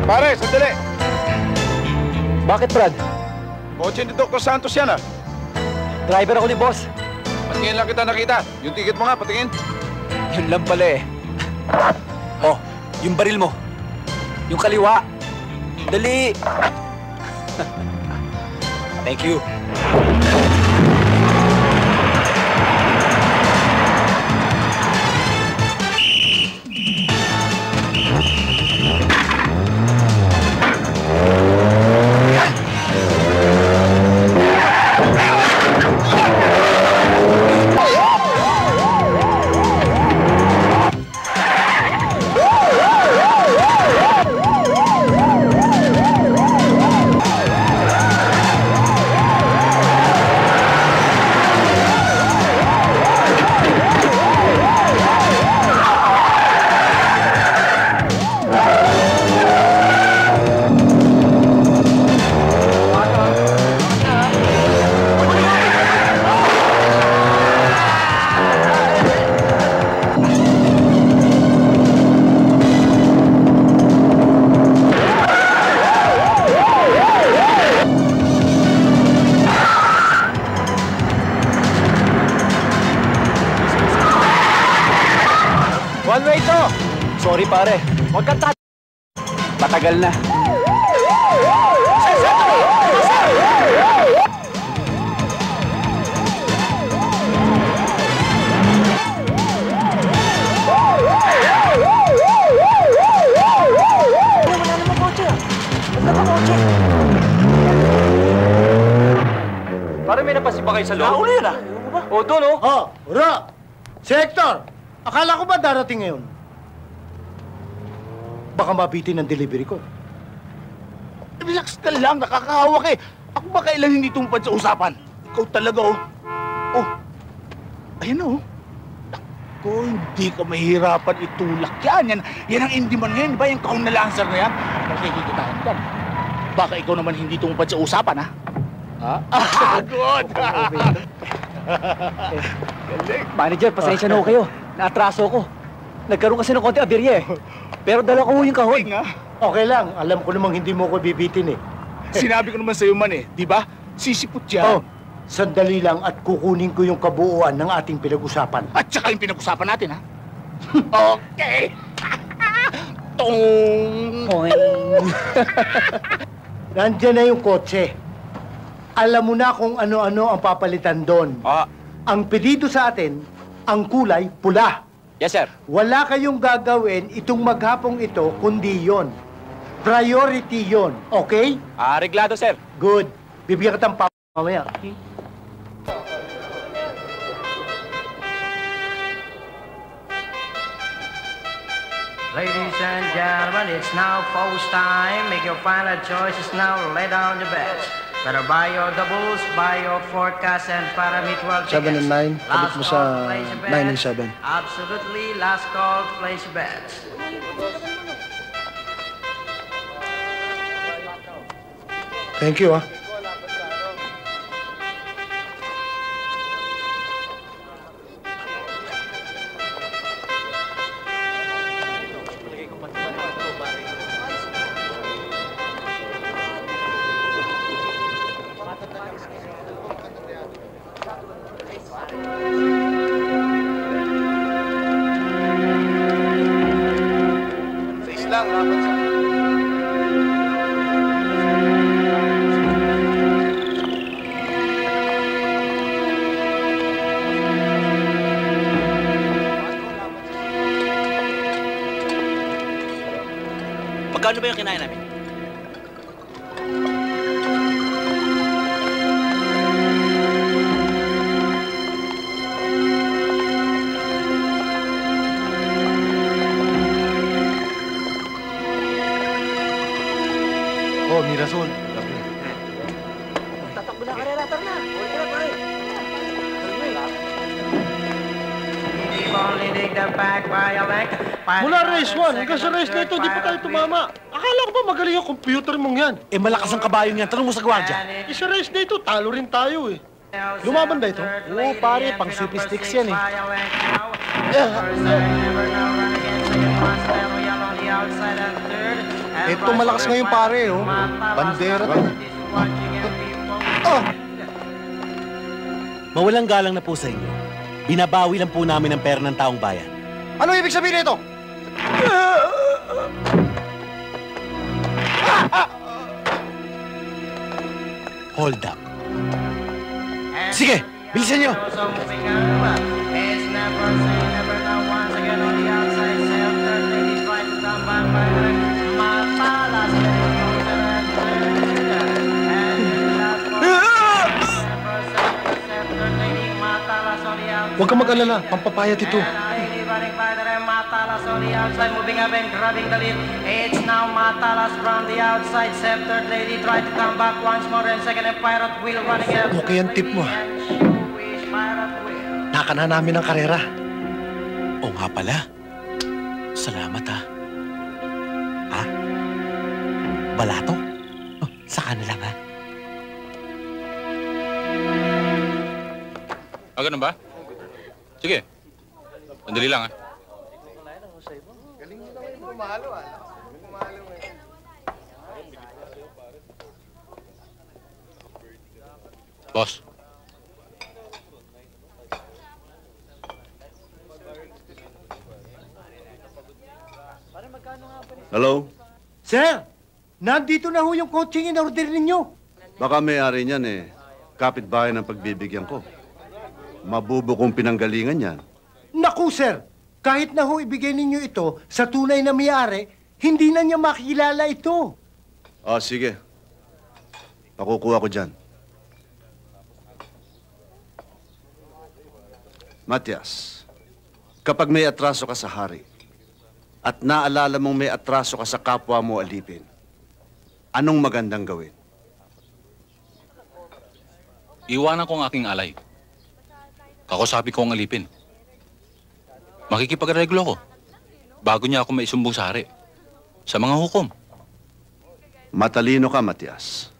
Pare, sandali. Bakit, Brad? Kotse ni Dr. Santos yan, ah. Driver ako ni boss. Patingin lang kita nakita. Yung ticket mo nga, patingin. Yun lang pala eh. Oh, yung baril mo. Yung kaliwa. Dali! Thank you. One way to! Sorry pare, huwag kang Matagal na. Wala naman kotse. Wala naman kotse. Pare, may napansin ba kayo sa loob? Nauli yun ah. O, doon o. Oh, Ura! Si Hector! Akala ko ba darating ngayon? Baka mabitin ang delivery ko. Relax ka lang, nakakahawak eh. Ako ba kailan hindi tungpad sa usapan? Ikaw talaga, oh. Oh, ayan oh. Naku, hindi ka mahirapan itulak yan. Yan ang indiman ngayon, di ba? Yung kahon na lancer na yan. Makikikitahan ka. Baka ikaw naman hindi tungpad sa usapan, ha? Ha? Good! Manager, pasensya na ho kayo. Naatraso ko. Nagkaroon kasi ng konti aberya eh. Pero dala ko yung kahon. Okay lang, alam ko namang hindi mo ko bibitin eh. Sinabi ko naman sa'yo man eh, di ba? Sisipot yan. Oh, sandali lang at kukunin ko yung kabuuan ng ating pinag-usapan. At saka yung pinag-usapan natin, ha? Okay! Tong! Nandiyan na yung kotse. Alam mo na kung ano-ano ang papalitan doon. Ang pedido sa atin, ang kulay pula. Yes, sir. Wala kayong gagawin itong maghapong ito, kundi yon. Priority yon, okay? Reglado, sir. Good. Bibigyan ka ng mamaya. Ladies and gentlemen, it's now post time. Make your final choices now. Lay down your bets. Better buy your doubles, buy your forecast, and para mutual tickets. 7 and 9. Kabit mo sa 9 and 7. Absolutely. Last call to place your bets. Thank you, ah. Magkano ba yung kinain namin? Oh, Mirasol. Tatakbo na karera, tara na. Huwag ka na, pare. Mula race 1 hanggang sa race na ito, di pa tayo tumama. Akala ko ba magaling ang computer mong yan? Eh, malakas ang kabayong yan. Tanong mo sa gwardya. Sa race na ito, talo rin tayo eh. Lumaban ba ito? Oo, pare. Pang sweepy sticks yan eh. Ito malakas ngayon pare, oh. Bandera to. Mawalang galang na po sa inyo. Binabawi lang po namin ang pera ng taong bayan. Ano ibig sabihin nito? Hold up. Sige, bilisan nyo! Huwag kang mag-alala, pampapayat ito. Matalas on the outside, moving up and grabbing the lead. It's now Matalas from the outside. Save third lady, try to come back once more. And second and Pirate Wheel running it. Okay ang tip mo. Nakana namin ang karera. Oo nga pala. Salamat ha. Ha? Balato? Oh, sa kanila nga. Ganun ba? Sige. Sandali lang, Boss. Hello? Sir, nandito na ho yung coaching in order ninyo. Baka may-ari niyan kapitbahay ng pagbibigyan ko. Mabubukong pinanggalingan yan. Naku, sir, kahit na ho ibigay ninyo ito sa tunay na may-ari, hindi na niya makikilala ito. Sige. Pakukuha ko dyan. Matias, kapag may atraso ka sa hari at naalala mong may atraso ka sa kapwa mo alipin, anong magandang gawin? Iwanan ko ang aking alay. Kakusapin ko ang alipin. Makikipagreglo ko bago niya ako maisumbong sa hari sa mga hukom. Matalino ka, Matias.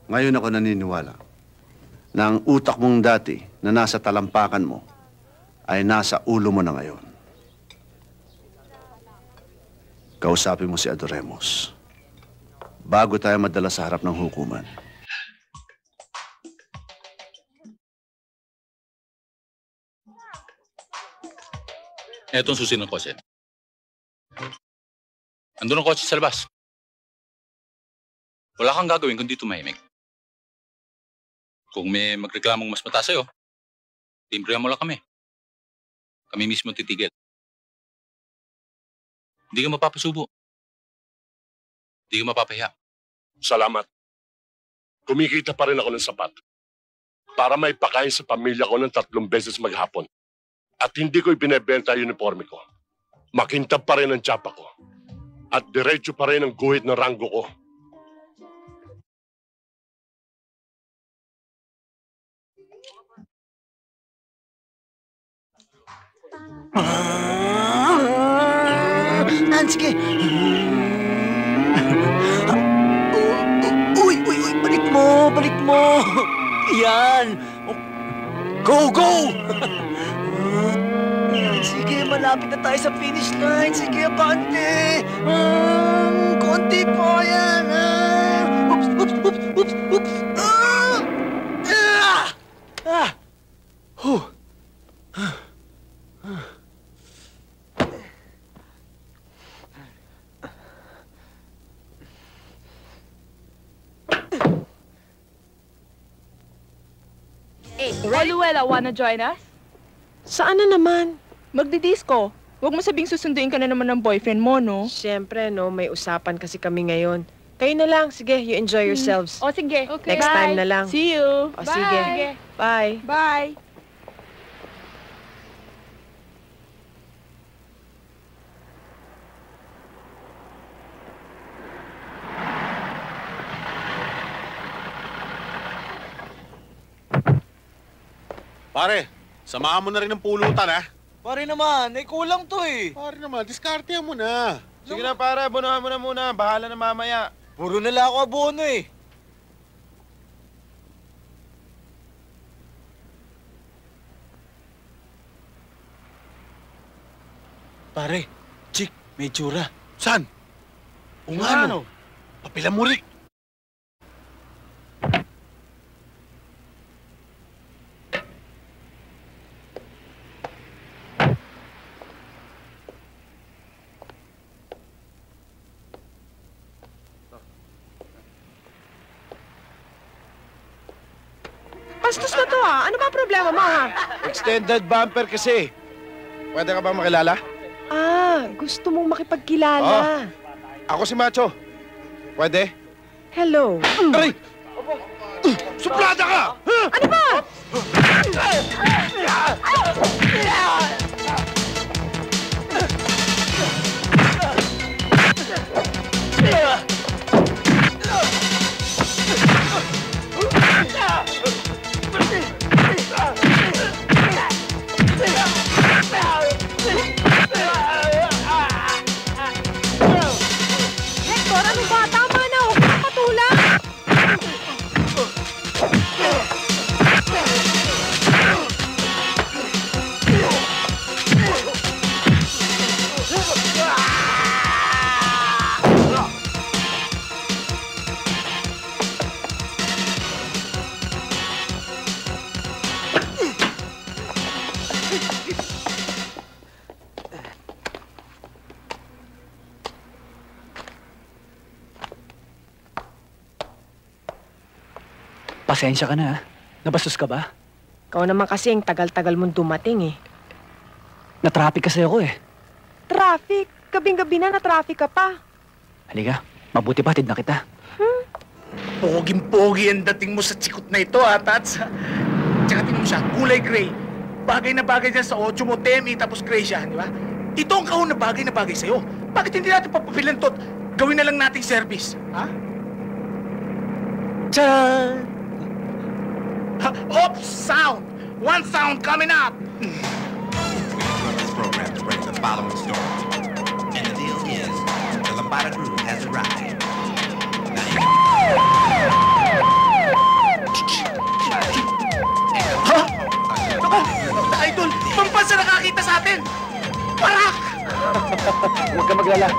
Ngayon ako naniniwala na ang utak mong dati na nasa talampakan mo ay nasa ulo mo na ngayon. Kausapin mo si Adoremos bago tayo madala sa harap ng hukuman. Etong susi ng kotse. Andun ang kotse sa labas. Wala kang gagawin kundi tumahimik. Kung may magreklamong mas mataas sa'yo, timbrehan mo lang kami. Kami mismo titigil. Hindi ka mapapasubo. Hindi ka mapapahiya. Salamat. Kumikita pa rin ako ng sapat para may pakain sa pamilya ko ng 3 beses maghapon. At hindi ko ibinebenta yung uniforme ko. Makintab pa rin ang tsapa ko. At diretso pa rin ang guhit ng ranggo ko. Sige. Uy, balik mo. Yan. Go! Sige, malapit na tayo sa finish line. Sige, abante. Konti po yan. Oops. Oluela, wanna join us? Saan na naman? Magdi-disco. Huwag mo sabing susunduin ka na naman ng boyfriend mo, no? Siyempre, no. May usapan kasi kami ngayon. Kayo na lang. Sige, you enjoy yourselves. O, sige. Okay. Next Bye. time na lang. See you. O, Bye. sige. Bye. Bye. Pare, samahan mo na rin ng pulutan, ha? Pare naman, kulang to eh. Pare naman, diskartehan mo na. Sige na pare, abonohan mo na muna. Bahala na mamaya. Puro nila ako abono eh. Pare, chick, may tsura. Saan? O nga, no? Papila mo rin. Bastos na to Ano ba ang problema mo Extended bumper kasi. Pwede ka bang makilala? Gusto mong makipagkilala. Ako si Macho. Pwede? Hello. Aray! Suplada ka! Ano ba? Hector, ano ba? Tama na. Huwag ka patulak. Pasensya ka na, Nabastos ka ba? Ikaw naman kasi ang tagal-tagal mong dumating Na-traffic kasi ako Traffic? Gabing-gabi na na-traffic ka pa. Halika, mabuti pa, hatid na kita. Poging-pogi ang dating mo sa tsikot na ito, Tats. Tsaka tingnan mo siya, kulay gray. Bagay na bagay dyan sa 8 mo, Temi, tapos gray siya, di ba? Ito ang kahon na bagay sa'yo. Bakit hindi natin papapilan to? Gawin na lang nating service, ha? Tchan! Oops! Sound! One sound coming up! This program to bring the following story. And the deal is, the Lambada crew has arrived. Ha? Naku! Idol! Pampansa nakakita sa atin! Parak! Huwag ka maglala.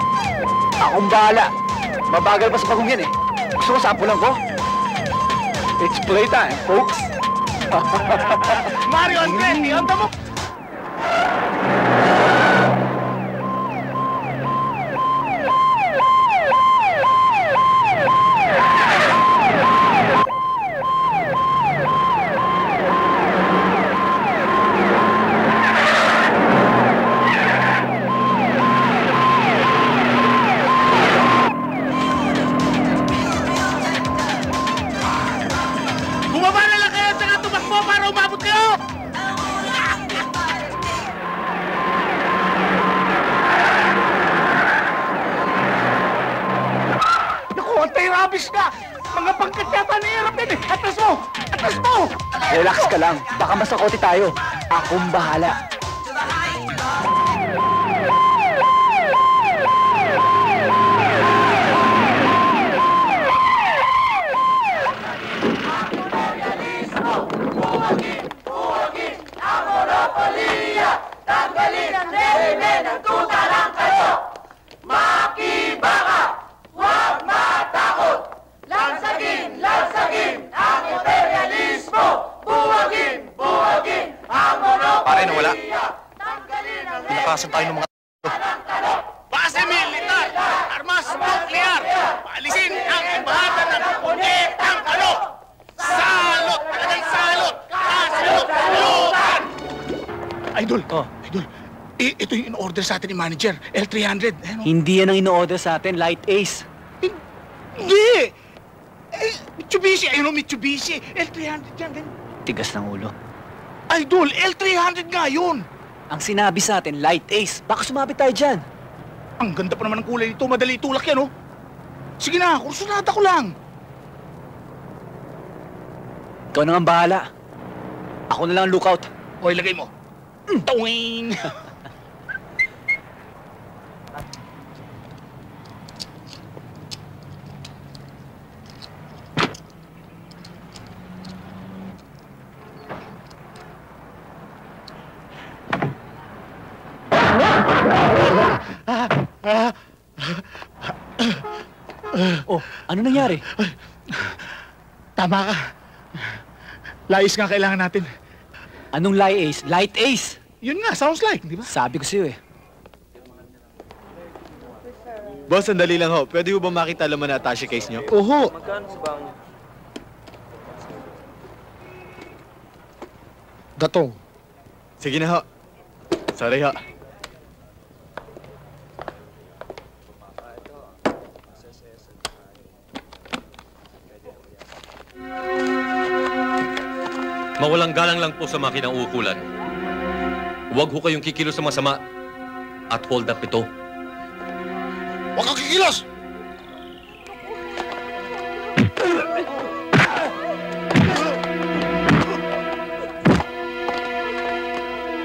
Akong bahala. Mabagal pa sa bagong yan Gusto mo sampulan ko? It's playtime, folks. Mario Andretti, handa mo! Bumaba na lang kayo at saka tumakbo para umabot kayo! Naku, anti-rubbish ka! Mga pangkat yata nahihirap yan Atras mo! Atras mo! Relax ka lang. Baka masakote tayo. Akong bahala. Tanggalin ang rehimen ng tutarang kayo! Makibaka! Huwag matakot! Lansagin ang imperialismo! Buwagin ang monopoliya! Pare, nawala. Tanggalin ang Pinakasan tayo ng mga... Base militar! Armas nuklear! Paalisin ang embahada ng punyetang kalo! Salot! Talagang salot! Kasalutan! Idol! Idol! Ito yung in-order sa atin ni manager. L300. Hindi yan ang ino-order sa atin, Light Ace. Hindi! Mitsubishi! Ayun o, Mitsubishi! L300 yan. Tigas ng ulo. Idol! L300 nga yun! Ang sinabi sa atin, Light Ace. Baka sumabit tayo dyan. Ang ganda pa naman ng kulay nito. Madali itulak yan, oh. Sige na, kursunada ko lang. Ikaw na nga bahala. Ako na lang ang lookout. O, ilagay mo. Tawing! Oh, ano nangyari? Tama ka. Lais nga kailangan natin. Anong lie ace? Light ace! Yun nga, sounds like, di ba? Sabi ko sa'yo eh. Boss, sandali lang ho. Pwede ho ba makita laman na attache case nyo? Oho. Magkano sa baon niyo? Datong. Sige na ho. Sorry ho. Mawalang galang lang po sa mga kinauukulan. Huwag ho kayong kikilos sa masama at hold up ito. Huwag kang kikilos!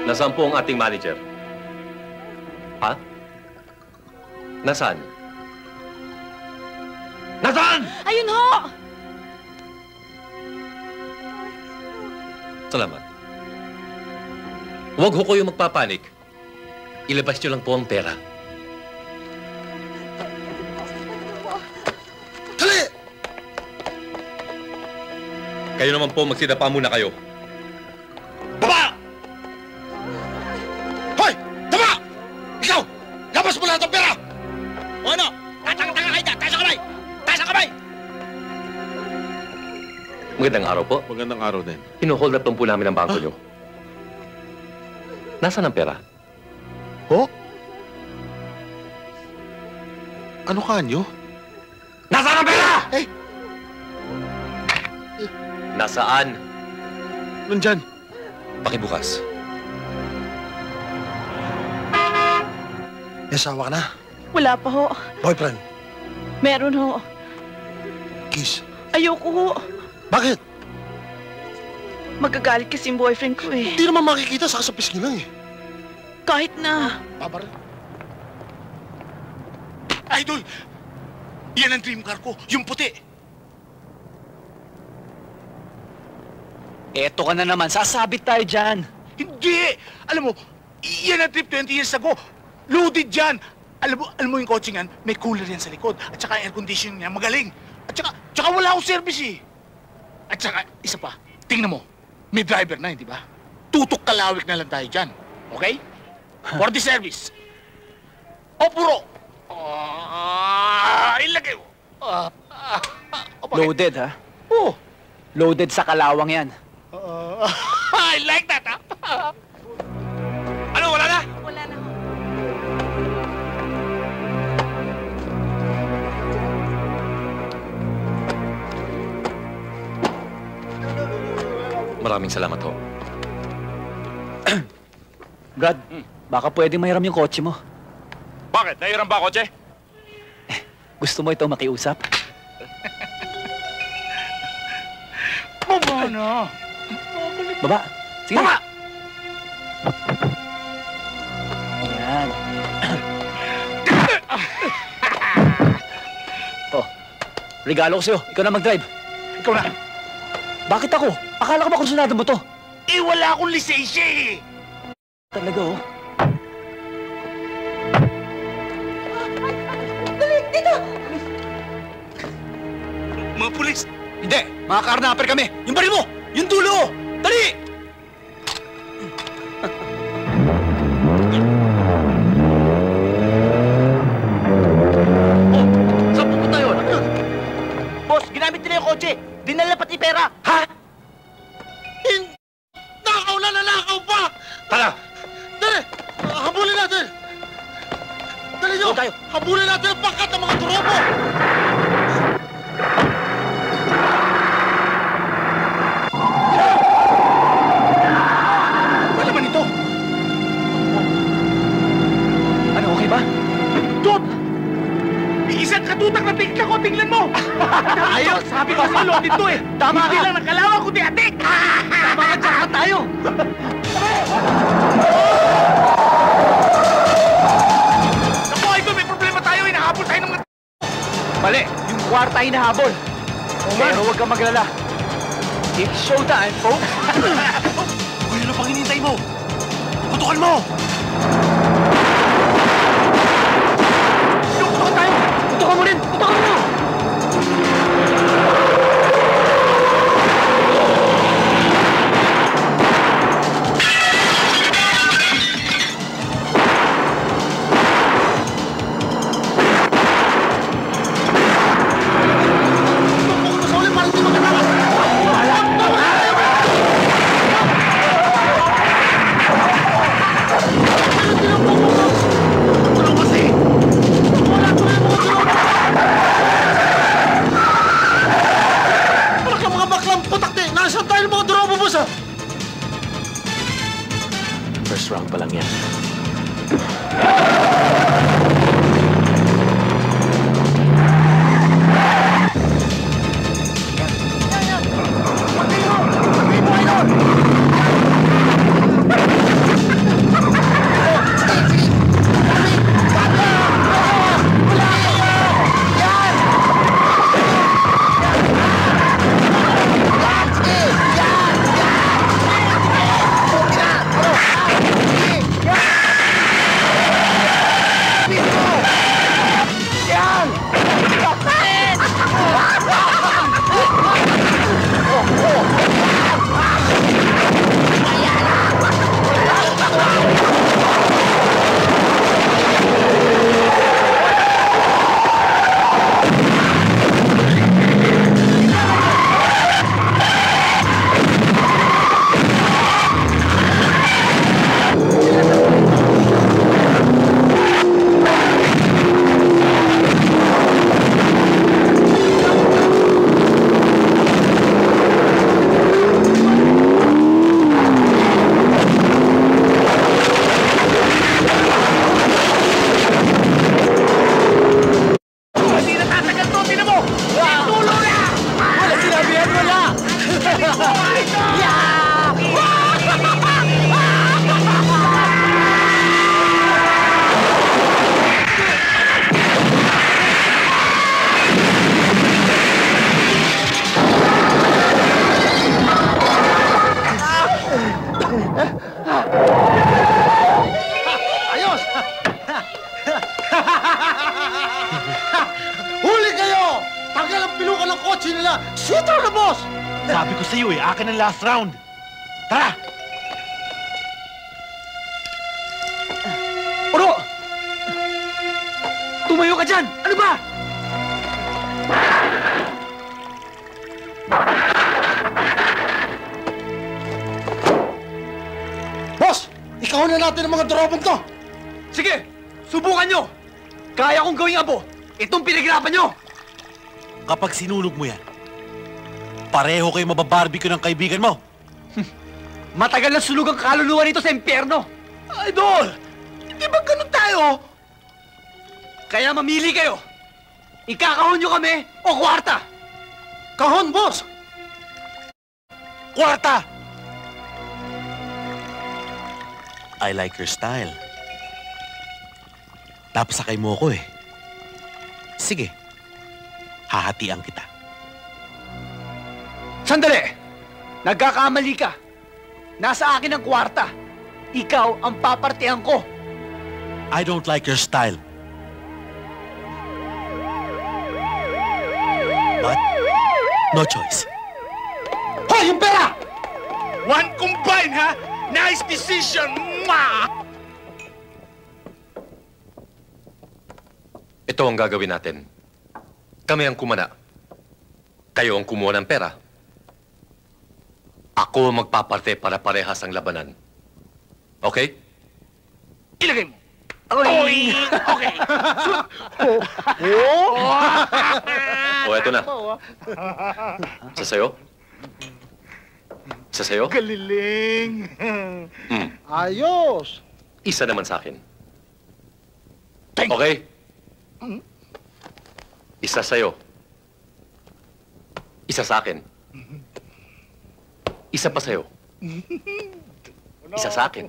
Nasaan po ang ating manager? Ha? Nasaan? Nasaan? Ayun ho! Salamat. Huwag ho kayong magpapanik. Ilabas niyo lang po ang pera. Dali! Kayo naman po, magsidapa muna kayo. Baba! Hoy! Tama! Ikaw! Labas mo lahat ang pera! O ano? Tatanga-tanga kayo dyan! Taas ang kamay! Taas ang kamay! Magandang araw po. Magandang araw din. Hino-hold up po namin ang bangko niyo. Nasaan ang pera? Ho? Ano kanyo? Nasaan ang pera? Eh! Nasaan? Nandyan. Pakibukas. May asawa ka na? Wala pa ho. Boyfriend? Meron ho. Kiss? Ayoko ho. Bakit? Magagalit kasi yung boyfriend ko eh. Hindi naman makikita sa pisngi lang eh. Kahit na. Babaril. Idol! Yan ang dream car ko, yung puti. Eto ka na naman, sasabit tayo dyan. Hindi! Alam mo, yan ang trip 20 years ago. Loaded dyan. Alam mo yung kotse yan, may cooler yan sa likod. At saka air conditioning niya, magaling. At saka wala akong service eh. At saka, isa pa, tingnan mo, may driver na, hindi ba? Tutok kalawik na lang tayo dyan. Okay? For the service. O puro. Ilagay mo. Loaded, ha? Oo. Loaded sa kalawang yan. I like that, ha? Ano, wala na? Wala na ho. Maraming salamat ho. Brad, baka pwedeng mahiram yung kotse mo. Bakit? Nahiram ba kotse? Gusto mo ito makiusap? Baba na. Baba. Sige. Baba! Yan. Oh, regalo ko sa'yo. Ikaw na mag-drive. Ikaw na. Bakit ako? Akala ko ba kursunado mo to? Eh, wala akong lisensya eh. Talaga, oh. Dali, dito! Mga pulis. Hindi! Mga karnaper kami! Yung baril mo! Yung dulo! Dali! Oh, saan pupunta yun? Boss, ginamit nila yung kotse. Dinala pati pera. Ha? Nakaw na nanakaw pa! Tara! Dali! Habulin natin! Dali nyo! tayo. Habulin natin ang pangkat ng mga turopo! Ano naman ito? Ano, okay ba? Dot! Isang katutak na tignan ko, tingnan mo! Ayos! Sabi ko sa loaded to eh! Tama Hindi ka. lang nakalawa kundi atik! Tama ka, tsaka tayo! Naku, idol, may problema tayo. Hinahabol tayo ng mga... Mali! Yung kwarta hinahabol. Pero huwag kang maglala. It's showtime, folks! Uy, ano pang hinintay mo? Putukan mo! Putukan tayo! Putukan mo rin! Putukan mo! First round pa lang yan. Ayos! Huli kayo! Tanggal ang pilukan ng kotse nila! Shooter na, boss! Sabi ko sa'yo eh, akin ang last round. Tara! Oro! Tumayo ka dyan! Ano ba? Boss! Ikaw na natin ang mga drobong to! Sige! Subukan nyo! Kaya kong gawing abo! Itong pinaghirapan nyo! Kapag sinunog mo yan, pareho kayo mababarbecue ng kaibigan mo. Matagal na sunog ang kaluluwa nito sa impyerno! Idol! Hindi ba ganun tayo? Kaya mamili kayo! Ikakahon nyo kami o kwarta! Kahon, boss! Kwarta! I like your style. Napasakay mo ako eh. Sige, hahatian kita. Sandali! Nagkakamali ka! Nasa akin ang kwarta. Ikaw ang papartihan ko. I don't like your style. But, no choice. Hoy, yung pera! One combine, ha? Nice decision! Ma! Ito ang gagawin natin. Kami ang kumana. Kayo ang kumuha ng pera. Ako ang magpaparte para parehas ang labanan. Okay? Ilagay mo! Oy! Okay! O, eto na. Isa sa'yo. Isa sa'yo. Galiling! Hmm. Ayos! Isa naman sa akin. Okay? Isa sa'yo. Isa sa akin. Isa pa sa'yo. Isa sa akin.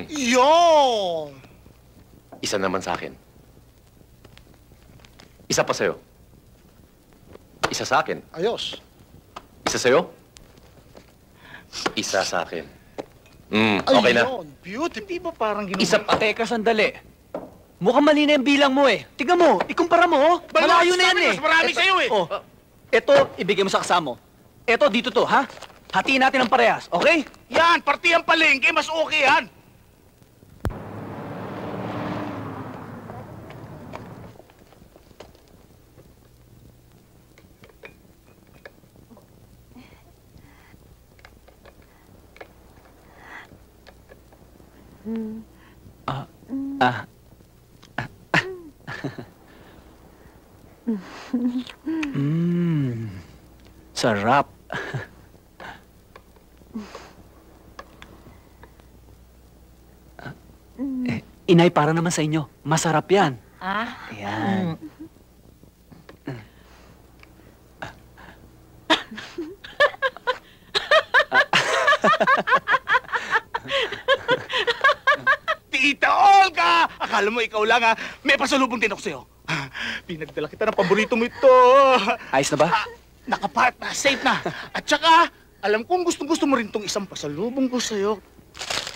Yon! Isa naman sa akin. Isa pa sa'yo. Isa sa akin. Ayos. Isa sa'yo. Isa sa akin. Okay na. Ayun, beauty. Di ba parang ginawa? Isa pa. Teka, sandali. Mukhang mali na yung bilang mo eh. Tingnan mo, ikumpara mo oh. Malayo na yan eh. Mas marami sa'yo eh. Oh, ito, ibigay mo sa kasama mo. Ito, dito to, ha? Hatiin natin ang parehas, okay? Yan, partiyang palengke, mas okay yan. Sarap. Inay, para naman sa inyo. Masarap yan. Ah? Ayan. Tita Olga! Akala mo ikaw lang ha? May pasalubong din ako sa'yo. Pinagdala kita ng paborito mo ito. Ayos na ba? Nakapat na, safe na. At saka, alam kong gustong-gusto mo rin tong isang pasalubong ko sa'yo.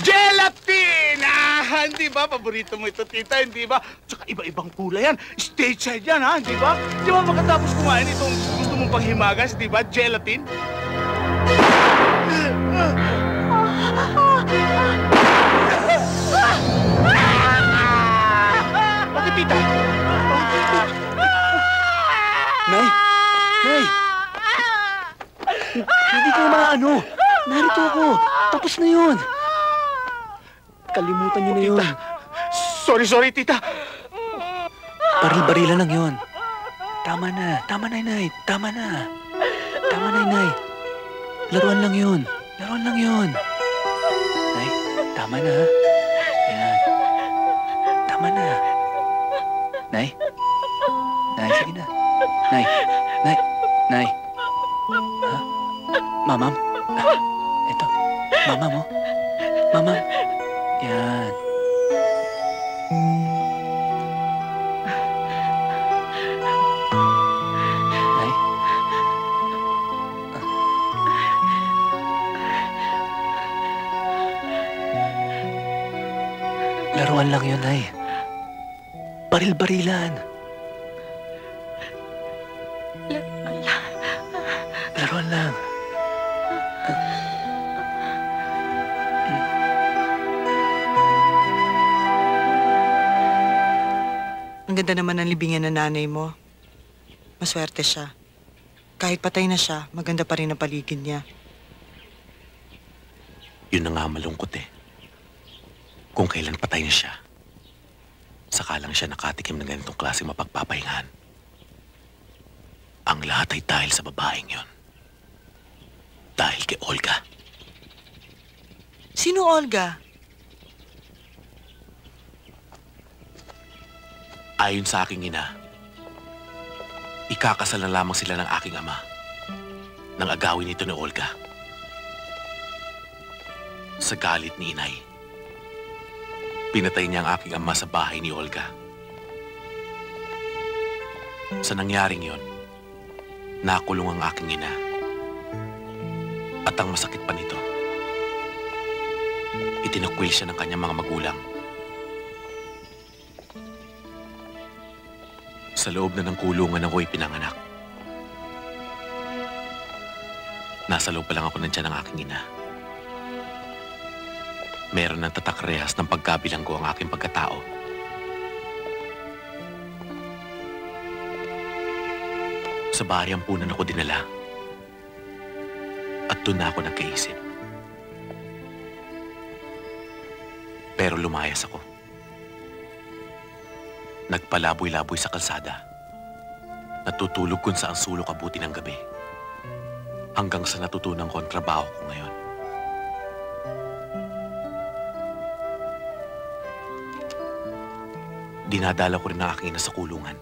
Gelatin! Ah, hindi ba? Paborito mo ito, tita, hindi ba? Tsaka iba-ibang kulay yan. Stateside yan, ha? Hindi ba? Di ba makatapos kumain itong gusto mong panghimagas, di ba? Gelatin? Bakit, tita? Nay! Nay! Hindi ko maano. Narito ako. Tapos na yun. Kalimutan niyo na yun. Sorry, tita. Baril-barilan lang yun. Tama na, Nay. Tama na, Nay. Laruan lang yun. Nay, tama na. Ayan. Tama na. Nay, sige na. Nay. Ha? Mamam? Ito. Mamam, oh. Mamam. Yan. Nay? Laruan lang yun, Nay. Baril-barilan. Laruan lang. Ang ganda naman ng libingan ng nanay mo. Maswerte siya. Kahit patay na siya, maganda pa rin ang paligid niya. Yun na nga malungkot eh. Kung kailan patay na siya, saka lang siya nakatikim ng ganitong klase mapagpapahingahan. Ang lahat ay dahil sa babaeng yun. Dahil kay Olga. Sino Olga? Ayon sa aking ina, ikakasal na lamang sila ng aking ama nang agawin ito ni Olga. Sa galit ni inay, pinatay niya ang aking ama sa bahay ni Olga. Sa nangyaring yon, nakulong ang aking ina. At ang masakit pa nito, itinakwil siya ng kanyang mga magulang. Sa loob na ng kulungan ako'y pinanganak. Nasa loob pa lang ako nandiyan ng aking ina. Meron ng tatakrehas ng pagkabilanggo ang aking pagkatao. Sa bahay ang punan ako dinala. At doon na ako nagkaisip. Pero lumayas ako. Nagpalaboy-laboy sa kalsada. Natutulog kung saan sulok abuti ng gabi. Hanggang sa natutunan ko ang trabaho ko ngayon. Dinadala ko rin ang aking ina sa kulungan.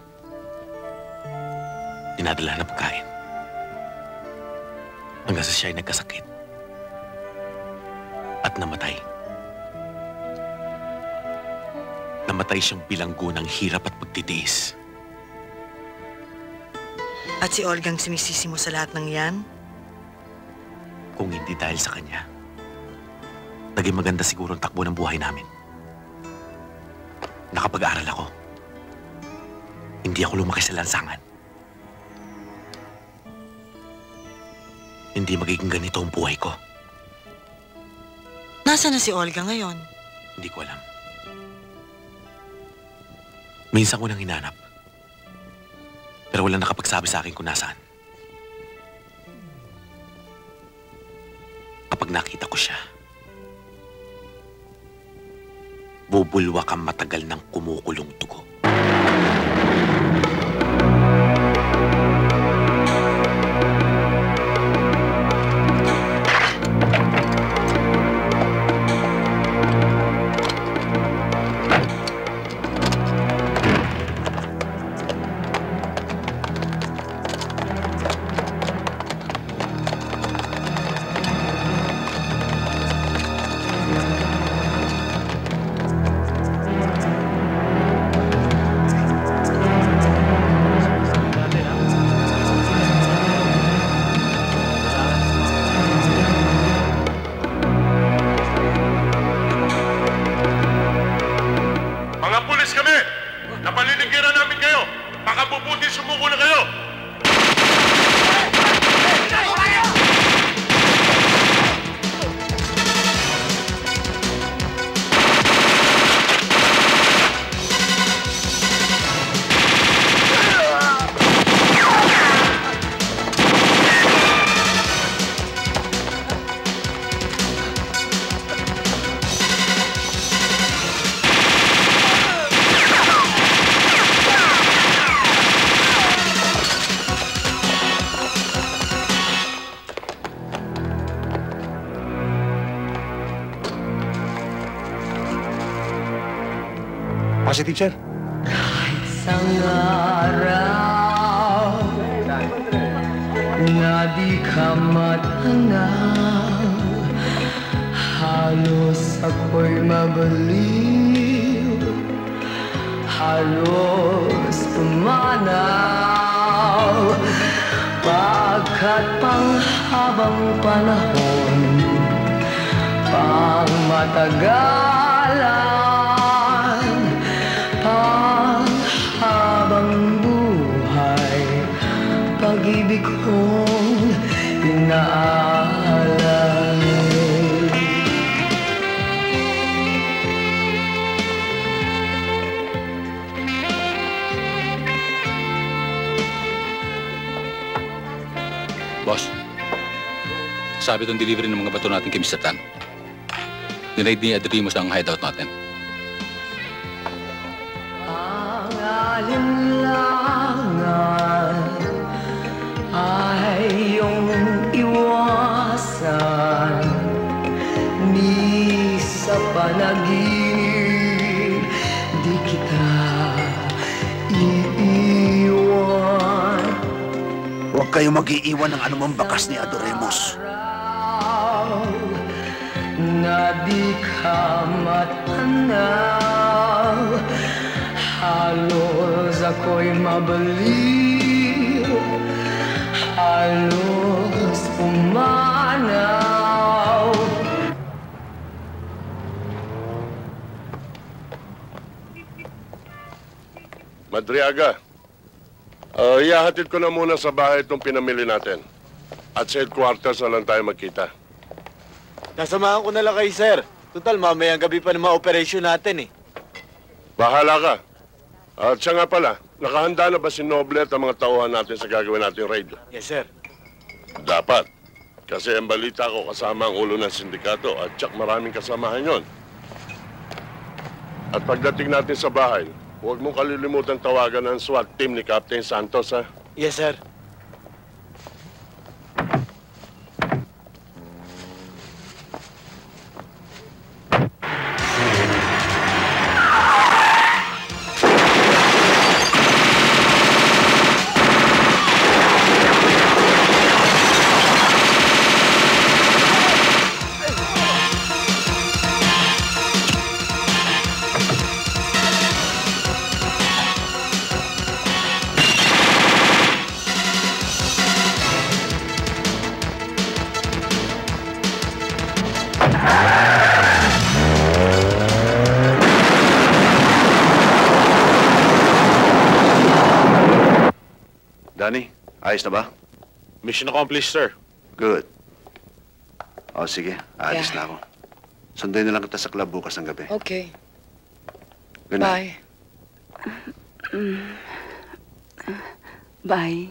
Dinadala na pagkain. Hanggang sa siya ay nagkasakit. At namatay. Namatay siyang bilanggo ng hirap at pagtitiis. At si Olgang sinisisi mo sa lahat ng yan? Kung hindi dahil sa kanya, naging maganda siguro ang takbo ng buhay namin. Nakapag-aral ako. Hindi ako lumaki sa lansangan. Hindi magiging ganito ang buhay ko. Nasaan na si Olga ngayon? Hindi ko alam. Minsan ko nang hinanap. Pero walang nakapagsabi sa akin kung nasaan. Kapag nakita ko siya, bubulwak ang matagal ng kumukulong dugo. Positive, sir. Isang araw na di ka matanaw, halos ako'y mabaliw, halos tumanaw, pagkat panghabang panahon, pang matagalan, panghabang buhay, pag-ibig kong inaalay. Boss, sabi itong delivery ng mga bato natin kay Mr. Tan. Dinaid ni Adrimos ang hideout natin. Ang alinlangan ay iyong iwasan, ni sa panaginip di kita iiwan. Huwag kayo mag-iiwan ng anumang bakas ni Adoremos. Na di ka matanaw, halos ako'y mabaliw, halos umanaw. Madriaga, ihahatid ko na muna sa bahay itong pinamili natin. At sa headquarters na lang tayo magkita. Nasamahan ko na lang kayo, sir. Total, mamayang gabi pa ng mga operasyon natin eh. Bahala ka. At siya nga pala, nakahanda na ba si Noble at ang mga tauhan natin sa gagawin nating raid? Yes, sir. Dapat. Kasi ang balita ko kasama ang ulo ng sindikato at tsak maraming kasamahan yon. At pagdating natin sa bahay, huwag mong kalilimutan tawagan ang SWAT team ni Captain Santos, ha? Yes, sir. Danny, ayos na ba? Mission accomplished, sir. Good. O sige, aalis na ako. Sunduin na lang kita sa club bukas ng gabi. Okay. Good night. Bye. Bye.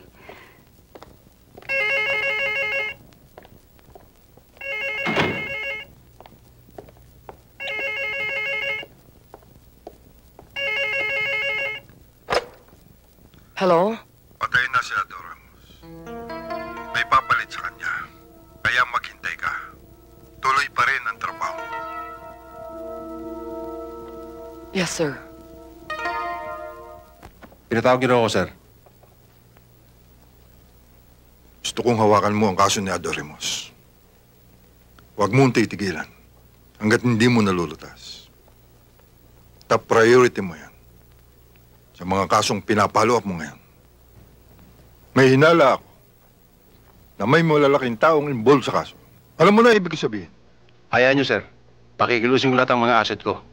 Hello? Patay na si Adoremos. May papalit sa kanya. Kaya maghintay ka. Tuloy pa rin ang trabaho. Yes, sir. Pinatawag niyo ako, sir. Gusto kong hawakan mo ang kaso ni Adoremos. Huwag mong titigilan hanggat hindi mo nalulutas. Top priority mo yan. Sa mga kasong pinapalo up mo ngayon. May hinala ako na may malalaking taong involved sa kaso. Alam mo na ibig sabihin? Hayaan niyo, sir. Pakikilusin ko lahat ang mga asset ko.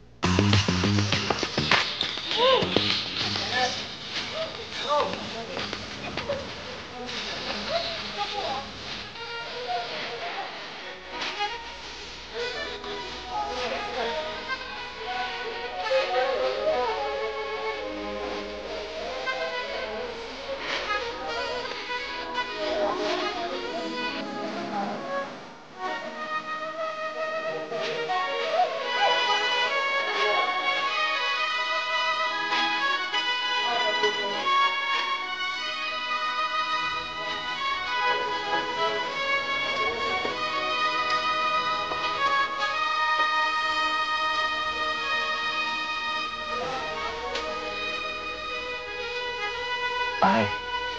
Pare,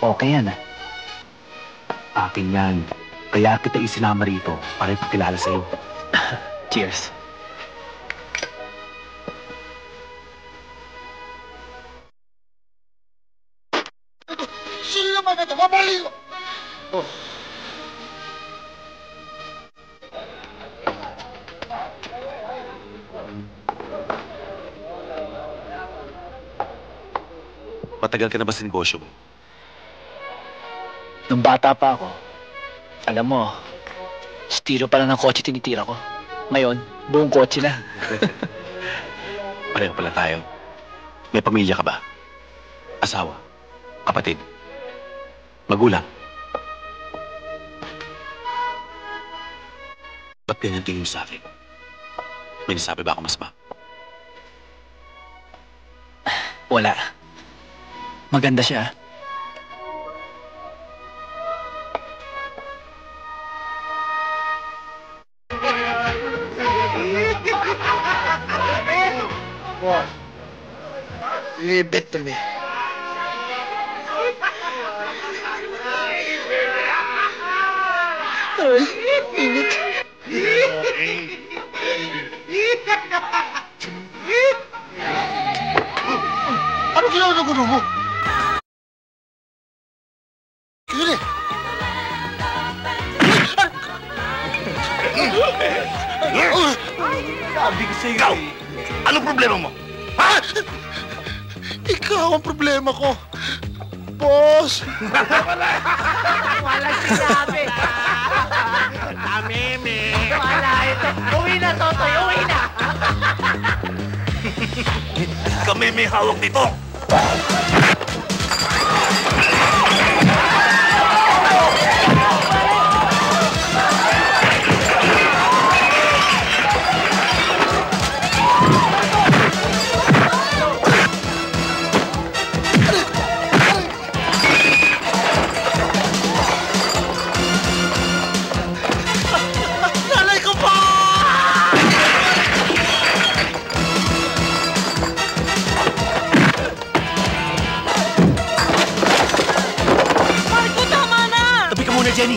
okay yan Akin yan. Kaya kita isinama rito para ipakilala sa'yo. Cheers. Sino naman ito? Mabali ko! Oh. Matagal ka na ba sa negosyo mo? Nung bata pa ako, alam mo, estilo pa lang ng kotse tinitira ko. Ngayon, buong kotse na. Pareho pala tayo. May pamilya ka ba? Asawa? Kapatid? Magulang? Ba't ganyan tingin mo sa akin? May nasabi ba ako masama? Wala. Maganda siya. What? Leave it to me. Ay, init. Ano ginawa ng gulo mo? Kili! Sabi ko sa'yo. Ikaw! Anong problema mo? Ha? Ikaw ang problema ko. Boss! Walang sinabi. Tameme! Wala ito. Uwi na, Totoy. Uwi na. Kami may hawak nito. Jenny!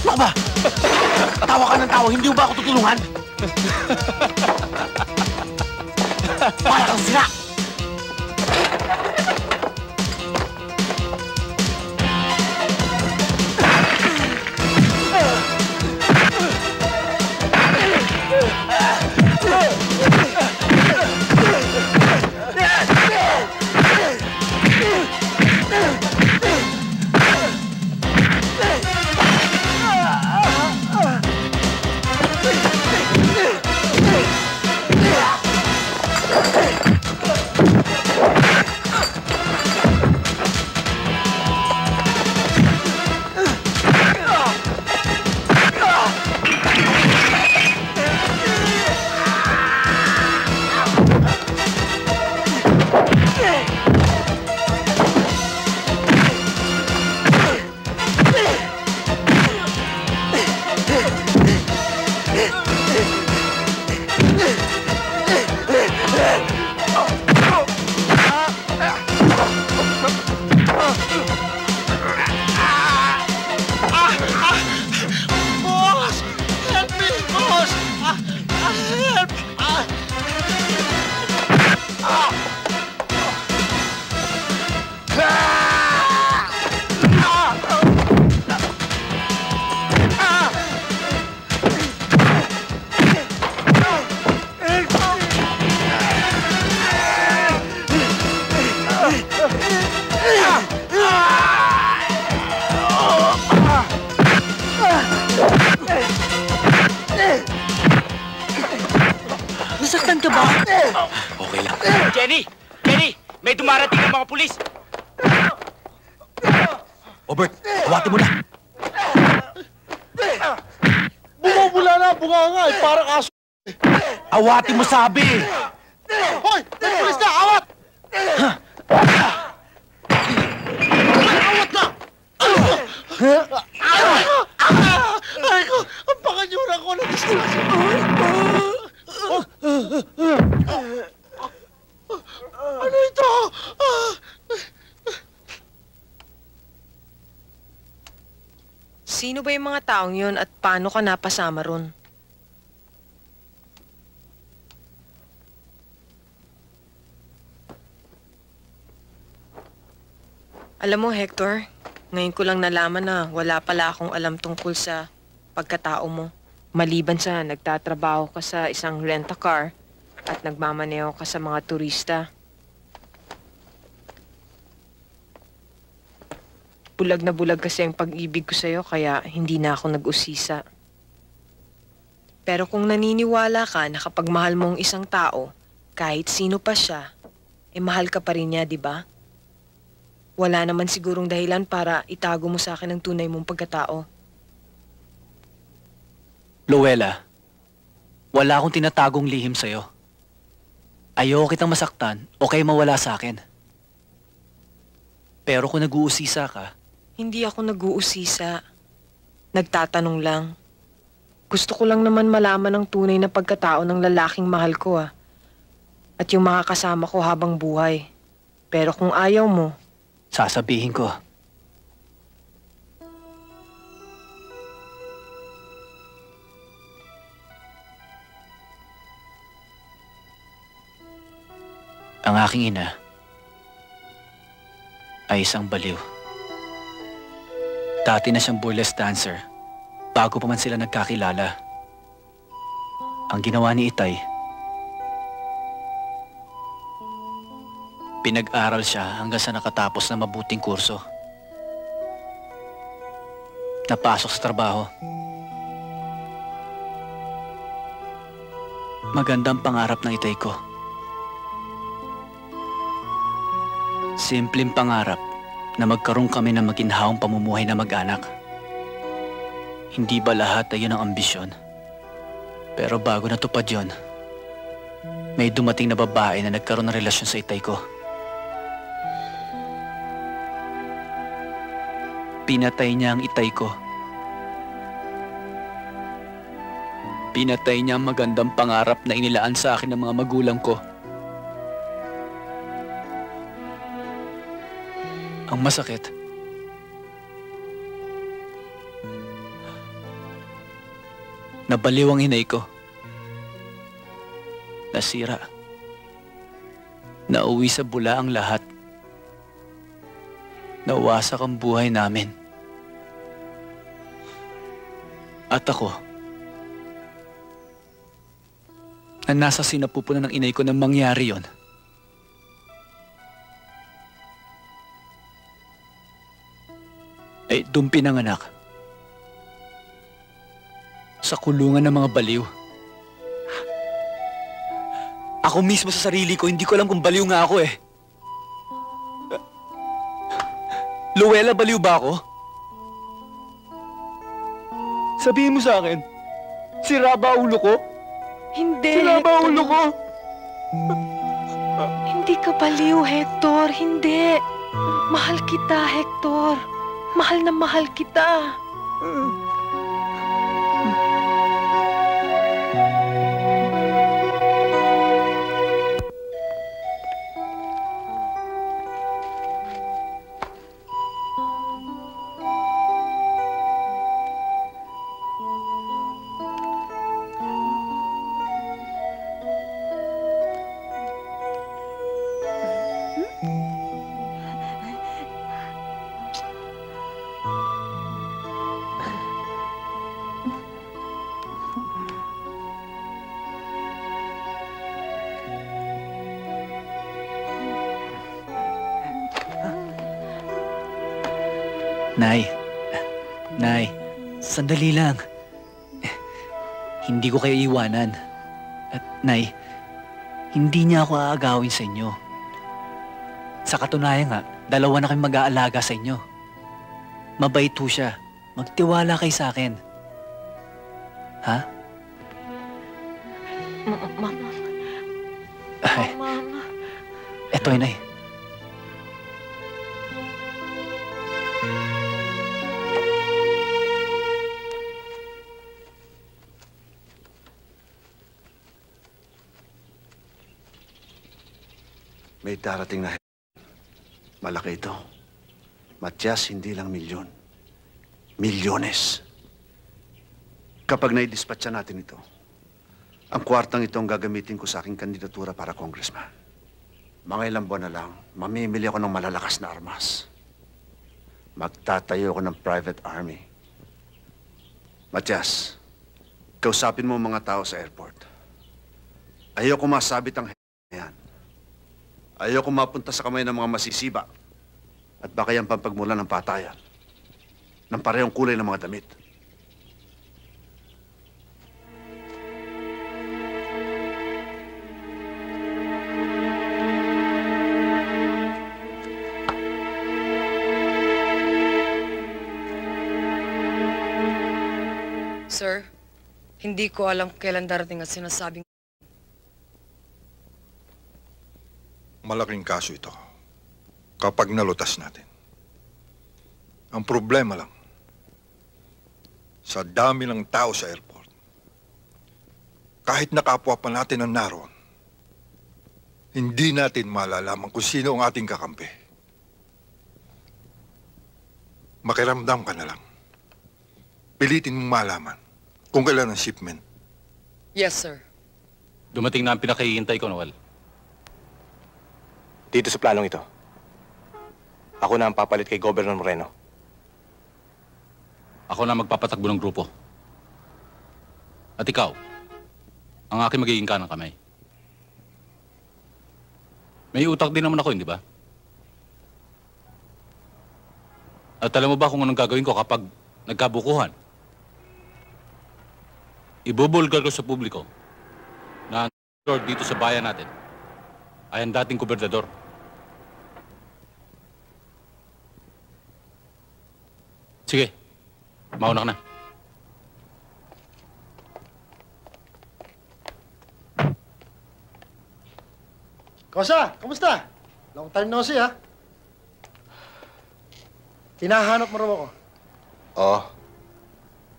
Ano ba? Tawa ka ng tawa, hindi mo ba ako tutulungan? Para kang sila! Nasaktan ka ba? Okay lang. Jenny! Jenny! May dumarating ng mga pulis! Obert, hawatin mo na! Bumubula bunganga eh, parang aso. Awatin mo sabi! Hoy! May pulis ka! Awat! Awat ka! Ay ko! Ang pakanyura ko na disgrasya! Ano ito? Sino ba yung mga taong yun at paano ka napasama ron? Alam mo, Hector, ngayon ko lang nalaman na wala pala akong alam tungkol sa pagkatao mo. Maliban sa nagtatrabaho ka sa isang rent-a-car at nagmamaneho ka sa mga turista. Bulag na bulag kasi ang pag-ibig ko sa'yo kaya hindi na ako nag-usisa. Pero kung naniniwala ka na kapag mahal mo ang isang tao, kahit sino pa siya, mahal ka pa rin niya, di ba? Wala naman sigurong dahilan para itago mo sa akin ang tunay mong pagkatao. Luella, wala akong tinatagong lihim sa'yo. Ayoko kitang masaktan o kaya mawala sa akin. Pero kung nag-uusisa ka, hindi ako nag-uusisa. Nagtatanong lang. Gusto ko lang naman malaman ang tunay na pagkatao ng lalaking mahal ko at yung makakasama ko habang buhay. Pero kung ayaw mo, sasabihin ko. Ang aking ina ay isang baliw. Dati na siyang burlesque dancer bago pa man sila nagkakilala. Ang ginawa ni Itay, pinag-aral siya hanggang sa nakatapos na mabuting kurso. Napasok sa trabaho. Magandang pangarap ng Itay ko. Simpleng pangarap na magkaroon kami ng maginhawang pamumuhay na mag-anak. Hindi ba lahat ay yun ang ambisyon? Pero bago natupad yun, may dumating na babae na nagkaroon ng relasyon sa Itay ko. Pinatay niya ang Itay ko. Pinatay niya ang magandang pangarap na inilaan sa akin ng mga magulang ko. Ang masakit, nabaliw ang inay ko. Nasira. Nauwi sa bula ang lahat. Nawasak ang buhay namin. At ako, na nasa sinapupunan ng inay ko nang mangyari yon. Ay doon pinanganak. Sa kulungan ng mga baliw. Ako mismo sa sarili ko, hindi ko alam kung baliw nga ako eh. Luella, baliw ba ako? Sabihin mo sa akin, sira ba ulo ko? Hindi, Sira ba ulo ko? Hindi ka baliw, Hector. Hindi. Mahal kita, Hector. Mahal na mahal kita. Nay, sandali lang. Hindi ko kayo iwanan. At Nay, hindi niya ako aagawin sa inyo. Sa katunayan nga, dalawa na kami mag-aalaga sa inyo. Mabait ho siya. Magtiwala kayo sa akin. Ha? Mama. Ay, eto, Inay. May darating na malaki ito. Matias, hindi lang milyon. Milyones. Kapag naidispatcha natin ito, ang kwartang ito ang gagamitin ko sa aking kandidatura para congressman. Mga ilang buwan na lang, mamimili ako ng malalakas na armas. Magtatayo ako ng private army. Matias, kausapin mo ang mga tao sa airport. Ayoko masabit ang yan. Ayoko mapunta sa kamay ng mga masisiba at baka yan pampagmula ng patayan ng parehong kulay ng mga damit. Sir, hindi ko alam kailan darating at sinasabing... Malaking kaso ito kapag nalutas natin. Ang problema lang, sa dami ng tao sa airport, kahit nakapwa pa natin ang naroon, hindi natin malalaman kung sino ang ating kakampi. Makiramdam ka na lang. Pilitin mong malaman kung kailan ang shipment. Yes, sir. Dumating na ang pinakahihintay ko, Noel. Dito sa planong ito, ako na ang papalit kay Governor Moreno. Ako na magpapatakbo ng grupo. At ikaw, ang aking magiging kanang kamay. May utak din naman ako, hindi ba? At alam mo ba kung anong gagawin ko kapag nagkabukuhan? Ibubulgar ko sa publiko na ang Lord dito sa bayan natin ay ang dating gobernador. Sige, mauna ka na. Kosa, kamusta? Long time no see, ha? Hinahanap mo raw ako. Oo.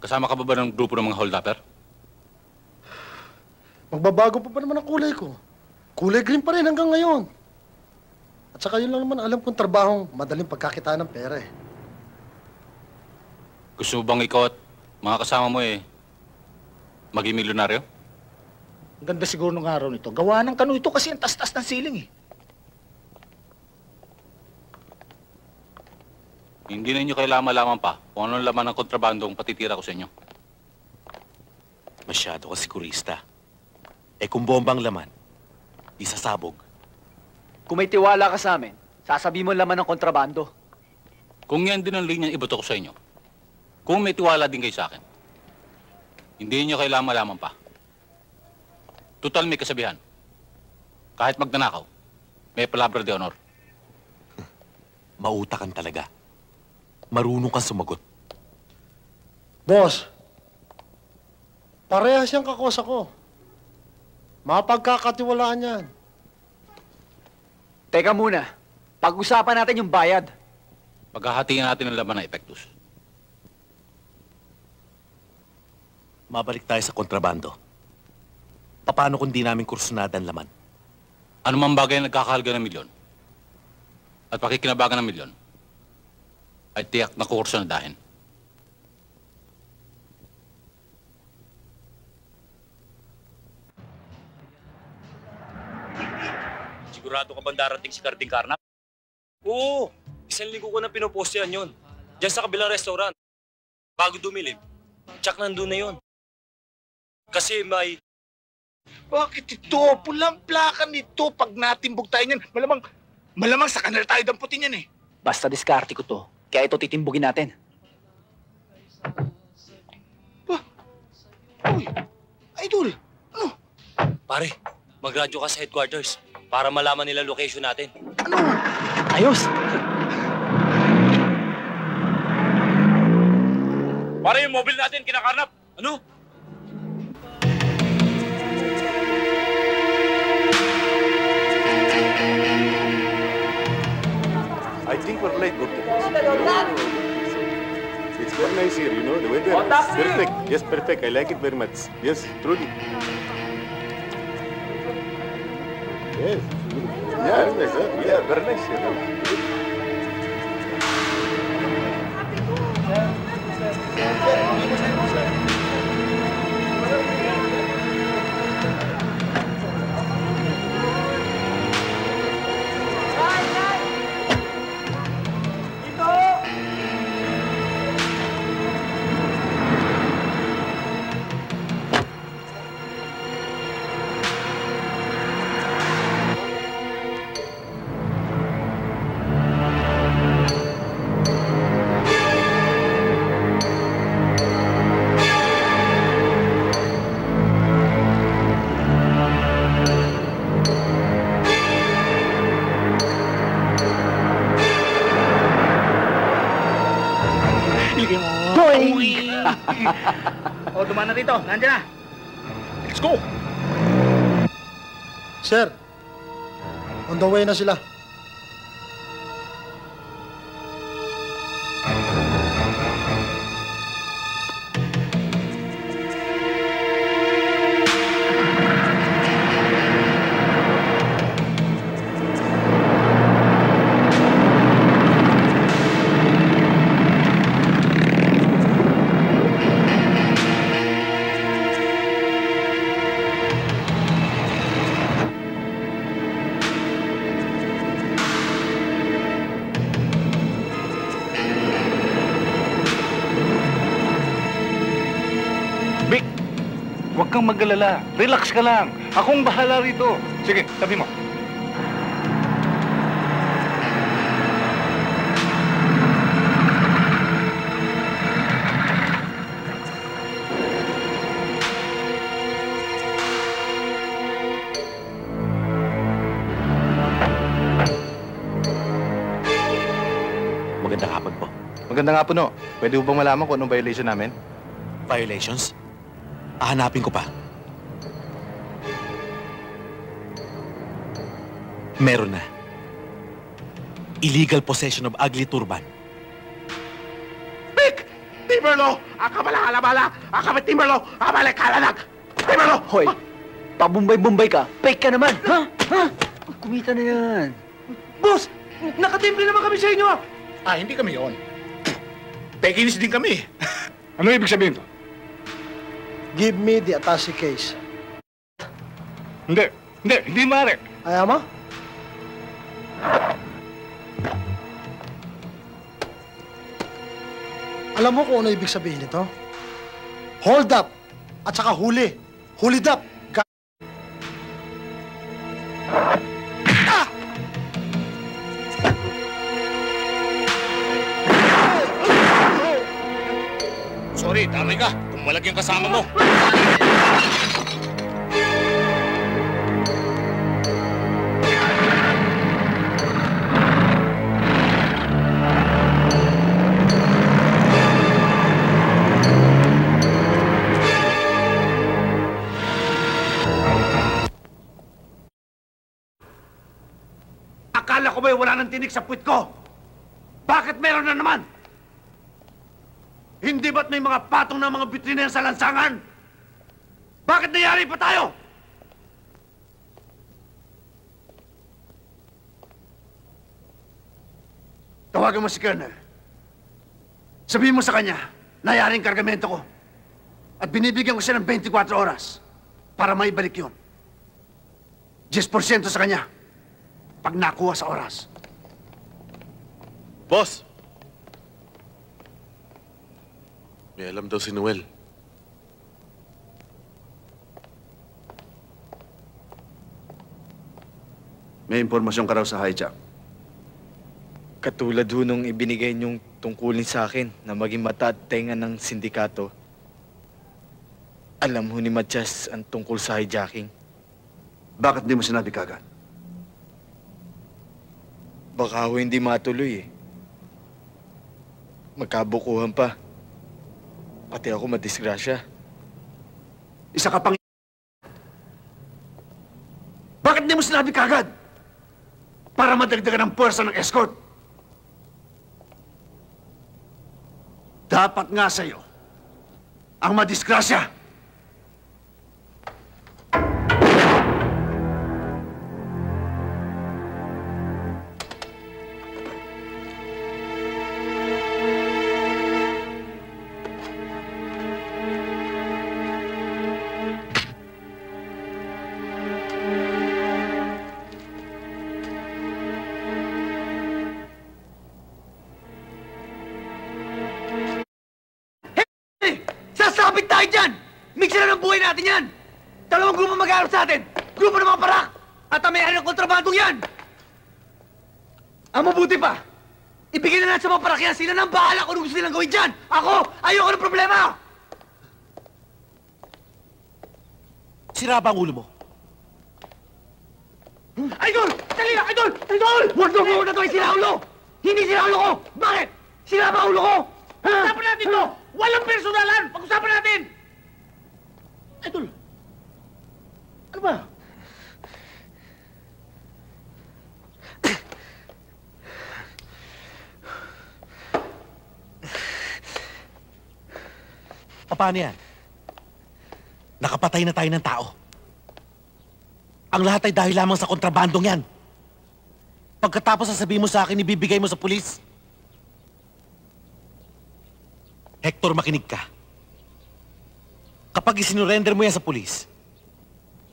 Kasama ka ba ng grupo ng mga hold-upper? Magbabago pa naman ang kulay ko. Kulay green pa rin hanggang ngayon. At saka yun lang naman alam kong trabahong madaling pagkakita ng pera eh. Gusto mo bang ikaw at mga kasama mo maging milyonaryo? Ang ganda siguro ng araw nito. Gawa ng kano ito kasi ang tas-tas ng ceiling eh. Hindi na inyo kailangan malaman pa kung anong laman ng kontrabandong patitira ko sa inyo. Masyado ka sigurista. Kung bombang laman, isasabog. Kung may tiwala ka sa amin, sasabihin mo laman ng kontrabando. Kung yan din ang linya iboto ko sa inyo, kung may tiwala din kayo sa akin, hindi niyo kailangan malaman pa. Total may kasabihan. Kahit magnanakaw, may palabra de honor. Mautakan talaga. Marunong kang sumagot. Boss, parehas siyang kakosa ko. Mapagkakatiwalaan yan. Teka muna, pag-usapan natin yung bayad. Paghahatiin natin ang laman ng epektus. Mabalik tayo sa kontrabando. Paano kung di namin kursunada ang laman? Ano mang bagay na nagkakahalaga ng milyon at pakikinabangan ng milyon ay tiyak na kukursunadahin. Sigurado ka bang darating si Carding Carnap? Oo! Isang linggo ko na pinopost yan yun. Diyan sa kabilang restaurant. Bago dumilim, tsak nandun na yun. Kasi may... Bakit ito? Pulang plaka nito. Pag natimbog tayo niyan, malamang sa kanila tayo damputin yan eh. Basta diskarte ko to, kaya ito titimbugin natin. Uy, Idol! Ano? Pare, mag-radyo ka sa headquarters para malaman nila location natin. Ano? Ayos! Pare, yung mobile natin kinakarnap. Ano? think we're late. It's very nice here, you know, the weather is perfect. Yes, perfect. I like it very much. Yes, truly. Yes. Yeah, very nice. Yeah, very nice. O, dumaan na dito. Nandiyan na. Let's go! Sir, on the way na sila. Huwag kang mag-alala. Relax ka lang. Akong bahala rito. Sige, tabi mo. Magandang hapon po. Magandang hapon, no. Pwede mo bang malaman kung anong violation namin? Violations? Hahanapin ko pa. Meron na. Illegal possession of ugly turban. Pick! Timberlo! Akabala alabala! Akabit Timberlo! Abalik kalanag! Timberlo! Hoy, pabumbay-bumbay ka. Fake ka naman, ha? Ha? Kumita na yan. Boss! Nakatimple naman kami sa inyo! Ah, hindi kami yun. Pekinis din kami. Ano ibig sabihin to? Give me the attache case. Hindi maaari. Ayaw mo? Alam mo kung ano ibig sabihin nito? Hold up at saka huli. Hold up. Sorry, damay ka. Tumalag yung kasama mo. Akala ko ba'y wala nang tinik sa puwit ko? Bakit meron na naman? Hindi ba't may mga patong na mga bitrina sa lansangan? Bakit nangyari pa tayo? Tawagan mo si Colonel. Sabihin mo sa kanya, nangyari ang kargamento ko. At binibigyan ko siya ng 24 oras para maibalik yun. 10% sa kanya pag nakuha sa oras. Boss! May alam daw si Noel. May impormasyon ka raw sa hijack. Katulad ho nung ibinigay niyong tungkulin sa akin na maging mata at tenga ng sindikato. Alam ho ni Matias ang tungkol sa hijacking. Bakit di mo sinabi kagad? Baka ho hindi matuloy eh. Magkabukuhan pa. Pati ako madisgrasya. Isa ka pang... Bakit di mo sinabi kagad? Para madagdagan ang puwersa ng escort. Dapat nga sa'yo ang madisgrasya. Sasabit tayo dyan! Mix na ng buhay natin yan! Dalawang grupo mag-aaral sa atin! Grupo ng mga parak! At ang may-ari ng kontrabandong yan! Ang mabuti pa, ibigay na natin sa mga parak yan. Sila nang bahala kung ano gusto nilang gawin dyan! Ako, ayoko ng problema! Sira ba ang ulo mo? Idol! Dali na! Idol! Idol! Huwag mo na ito ay sira ulo! Hindi sira ulo ko! Bakit? Sira ba ulo ko? Pag-usapan natin ito! Walang personalan! Pag-usapan natin! Idol! Ano ba? Paano yan? Nakapatay na tayo ng tao. Ang lahat ay dahil lamang sa kontrabandong yan. Pagkatapos sasabihin mo sa akin, ibibigay mo sa pulis. Hector, makinig ka. Kapag isinurrender mo yan sa pulis,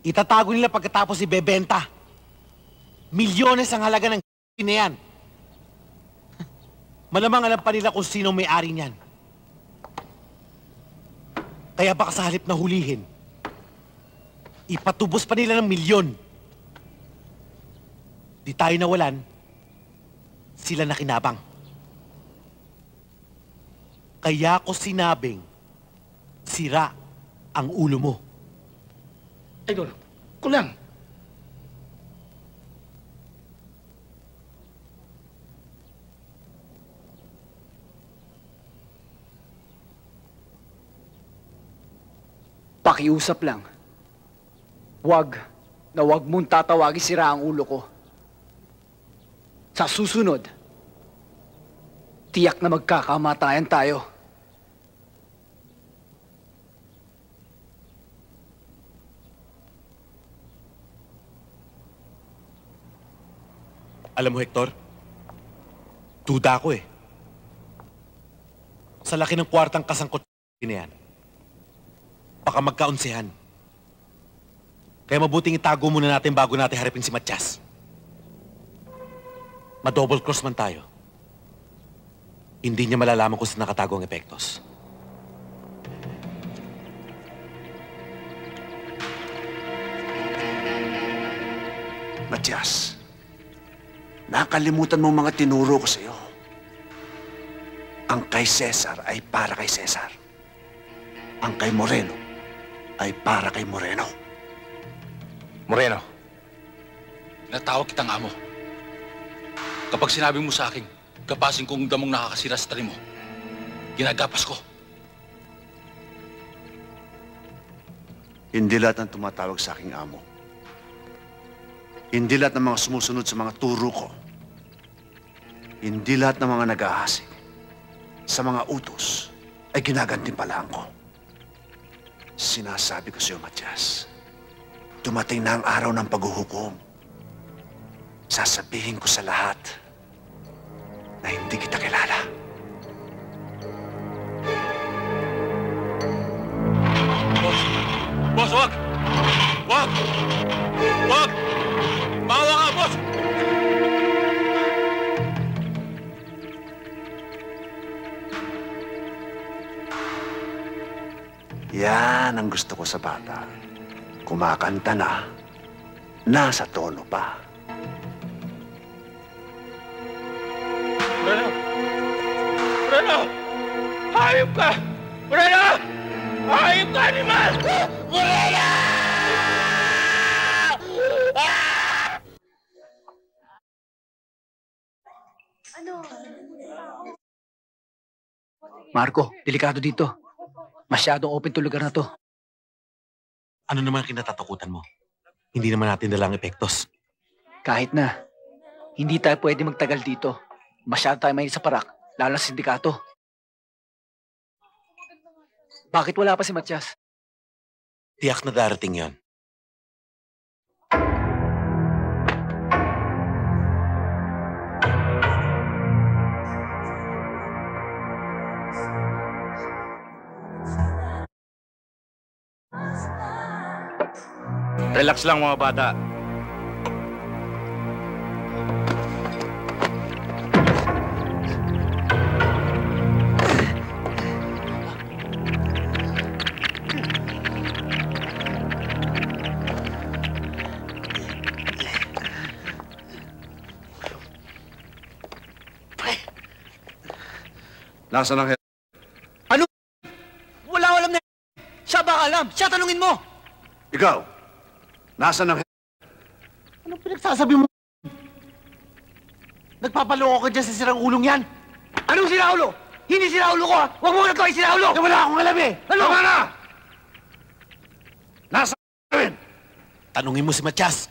itatago nila pagkatapos ibebenta. Milyones ang halaga ng na yan. Malamang alam pa nila kung sino may-ari niyan. Kaya baka sa halip na hulihin, ipatubos pa nila ng milyon. Di tayo nawalan, sila nakinabang. Kaya ko sinabing, sira ang ulo mo. Idol, kulang. Pakiusap lang. Huwag mong tatawagin sira ang ulo ko. Sa susunod, tiyak na magkakamatayan tayo. Alam mo, Hector, duda ako eh. Sa laki ng kwartang kasangkot na yan, baka magkaunsihan. Kaya mabuting itago muna natin bago natin harapin si Matias. Ma-double cross man tayo. Hindi niya malalaman kung saan nakatago ang epektos. Matias, nakalimutan mo mga tinuro ko sa'yo. Ang kay Cesar ay para kay Cesar. Ang kay Moreno ay para kay Moreno. Moreno, natawag kitang amo. Kapag sinabi mo sa akin, kapasin kong damong nakakasira sa talim mo, ginagapas ko. Hindi lahat ng tumatawag sa aking amo. Hindi lahat ng mga sumusunod sa mga turo ko. Hindi lahat ng mga nag-ahasik sa mga utos ay ginagantimpalaan ko. Sinasabi ko sa iyo, Matias, dumating na ang araw ng paghuhukom. Sasabihin ko sa lahat na hindi kita kilala. Boss, wag! Wag! Wag! Bawa ka, boss! Yan ang gusto ko sa bata. Kumakanta na, nasa tono pa. Moreno! Moreno! Hayop ka! Moreno! Hayop ka, animal! Moreno! Marco, delikado dito. Masyadong open to lugar na to. Ano naman ang kinatatakutan mo? Hindi naman natin dalang epektos. Kahit na, hindi tayo pwede magtagal dito. Masyado tayo mainit sa parak, lalo na sa sindikato. Bakit wala pa si Matias? Tiyak na darating yon. Relax lang mga bata. Nasaan ang Ano? Wala ko alam na. Siya baka alam. Siya tanungin mo. Ikaw, nasaan ang Anong pinagsasabi mo? Nagpapaloko ka dyan sa sirang ulong yan? Anong siraulo? Hindi siraulo ko, ha? Huwag mo na ito ay siraulo! Wala akong alam eh! Ano? Tama na! Nasaan? Tanungin mo si Matias.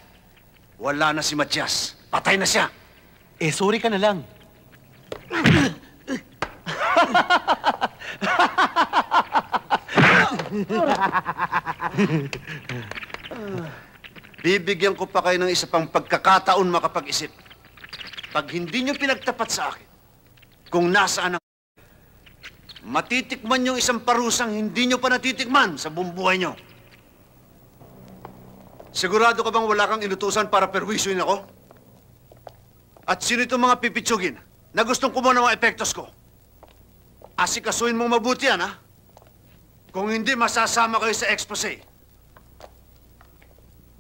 Wala na si Matias. Patay na siya. Eh, sorry ka na lang. Bibigyan ko pa kayo ng isa pang pagkakataon makapag-isip. Pag hindi nyo pinagtapat sa akin, kung nasaan ang matitikman yung isang parusang hindi nyo pa natitikman sa buong buhay nyo. Sigurado ka bang wala kang inutusan para perwisyoin ako? At sino itong mga pipitsugin na gustong kumuha ng mga epektos ko? Asikasuhin mong mabuti yan, ha? Kung hindi, masasama kayo sa expose.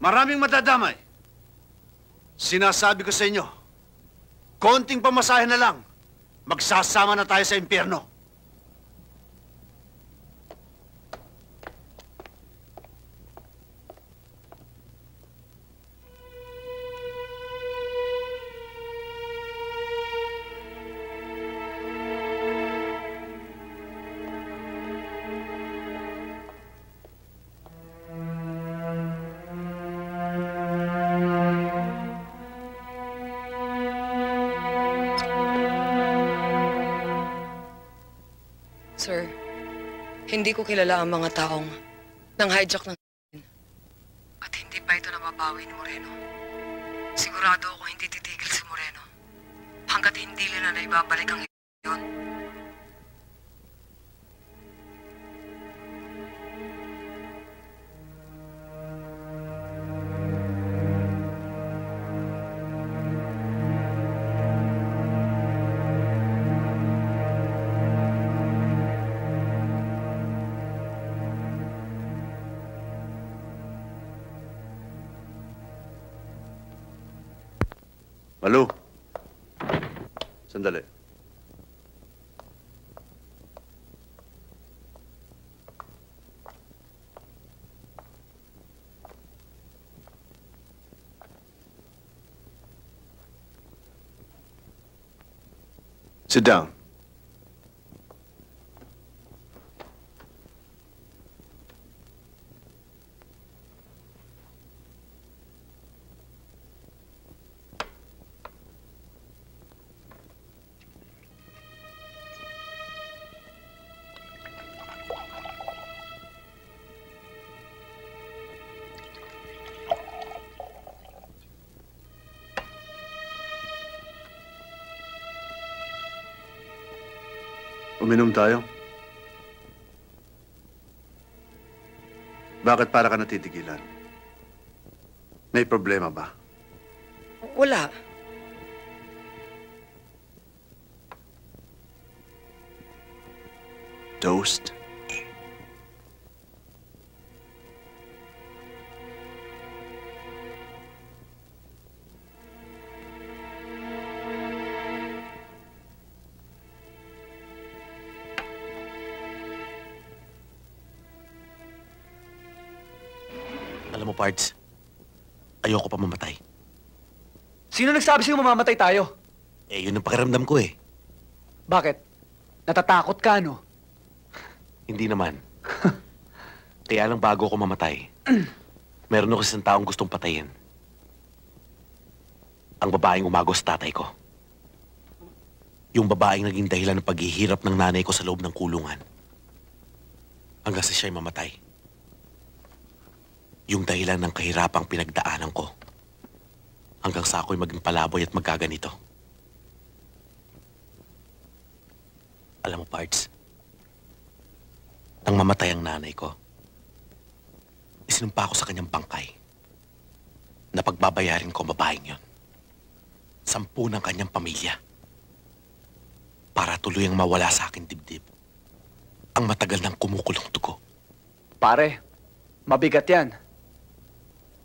Maraming madadamay. Sinasabi ko sa inyo, konting pamasahe na lang, magsasama na tayo sa impyerno. Sir, hindi ko kilala ang mga taong nang hijack ng at hindi pa ito nababawi ni Moreno. Sigurado ako hindi titigil si Moreno hanggat hindi nila na ibabalik ang yun. Malu. Sandali. Sit down. Uminom tayo? Bakit para ka natitigilan? May problema ba? Wala. Toast? Alam mo, Pards, ayoko pa mamatay. Sino nagsabi sa'yo mamamatay tayo? Eh, yun ang pakiramdam ko eh. Bakit? Natatakot ka, no? Hindi naman. Kaya lang bago ako mamatay, meron ako isang taong gustong patayin. Ang babaeng umagos tatay ko. Yung babaeng naging dahilan ng paghihirap ng nanay ko sa loob ng kulungan. hanggang sa siya'y mamatay. Yung dahilan ng kahirapang pinagdaanan ko hanggang sa ako'y maging palaboy at magkaganito. Alam mo, Pards, nang mamatay ang nanay ko, isinumpa ko sa kanyang bangkay na pagbabayarin ko ang babaeng yon. 10 ng kanyang pamilya para tuluyang mawala sa akin dibdib ang matagal ng kumukulong dugo. Pare, mabigat yan.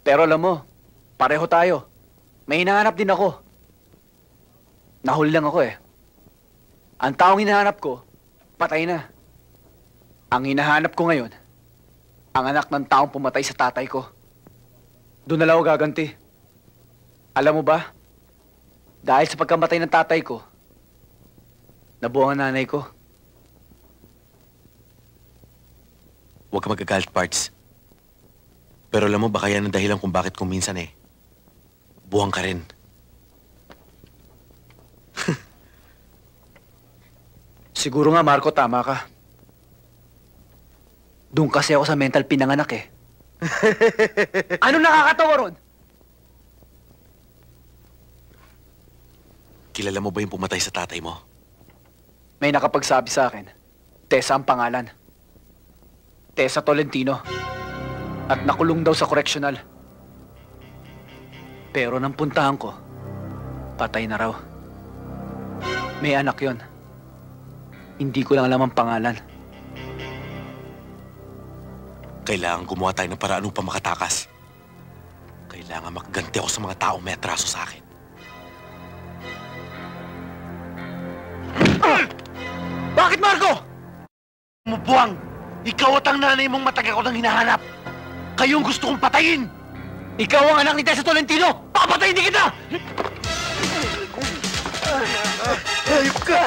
Pero alam mo, pareho tayo. May hinahanap din ako. Nahuli lang ako eh. Ang taong hinahanap ko, patay na. Ang hinahanap ko ngayon, ang anak ng taong pumatay sa tatay ko. Doon na lang ako gaganti. Alam mo ba, dahil sa pagkamatay ng tatay ko, nabuang ang nanay ko. Huwag ka magagalit, Pards. Pero alam mo, baka yan ang dahilan kung bakit kung minsan buwang ka rin. Siguro nga, Marco, tama ka. Doon kasi ako sa mental pinanganak eh. Ano nakakatawa ron? Kilala mo ba yung pumatay sa tatay mo? May nakapagsabi sa akin, Tessa ang pangalan. Tessa Tolentino. At nakulong daw sa correctional. Pero nang puntahan ko, patay na raw. May anak yon. Hindi ko lang alam ang pangalan. Kailangan gumawa tayo ng paraan upang makatakas. Kailangan makaganti ako sa mga taong may atraso sa akin. Bakit, Marco? Mubuang! Ikaw at ang nanay mong matagal ko nang hinahanap. Kayong gusto kong patayin! Ikaw ang anak ni Tessa Tolentino! Papatayin din kita! Hayop ka!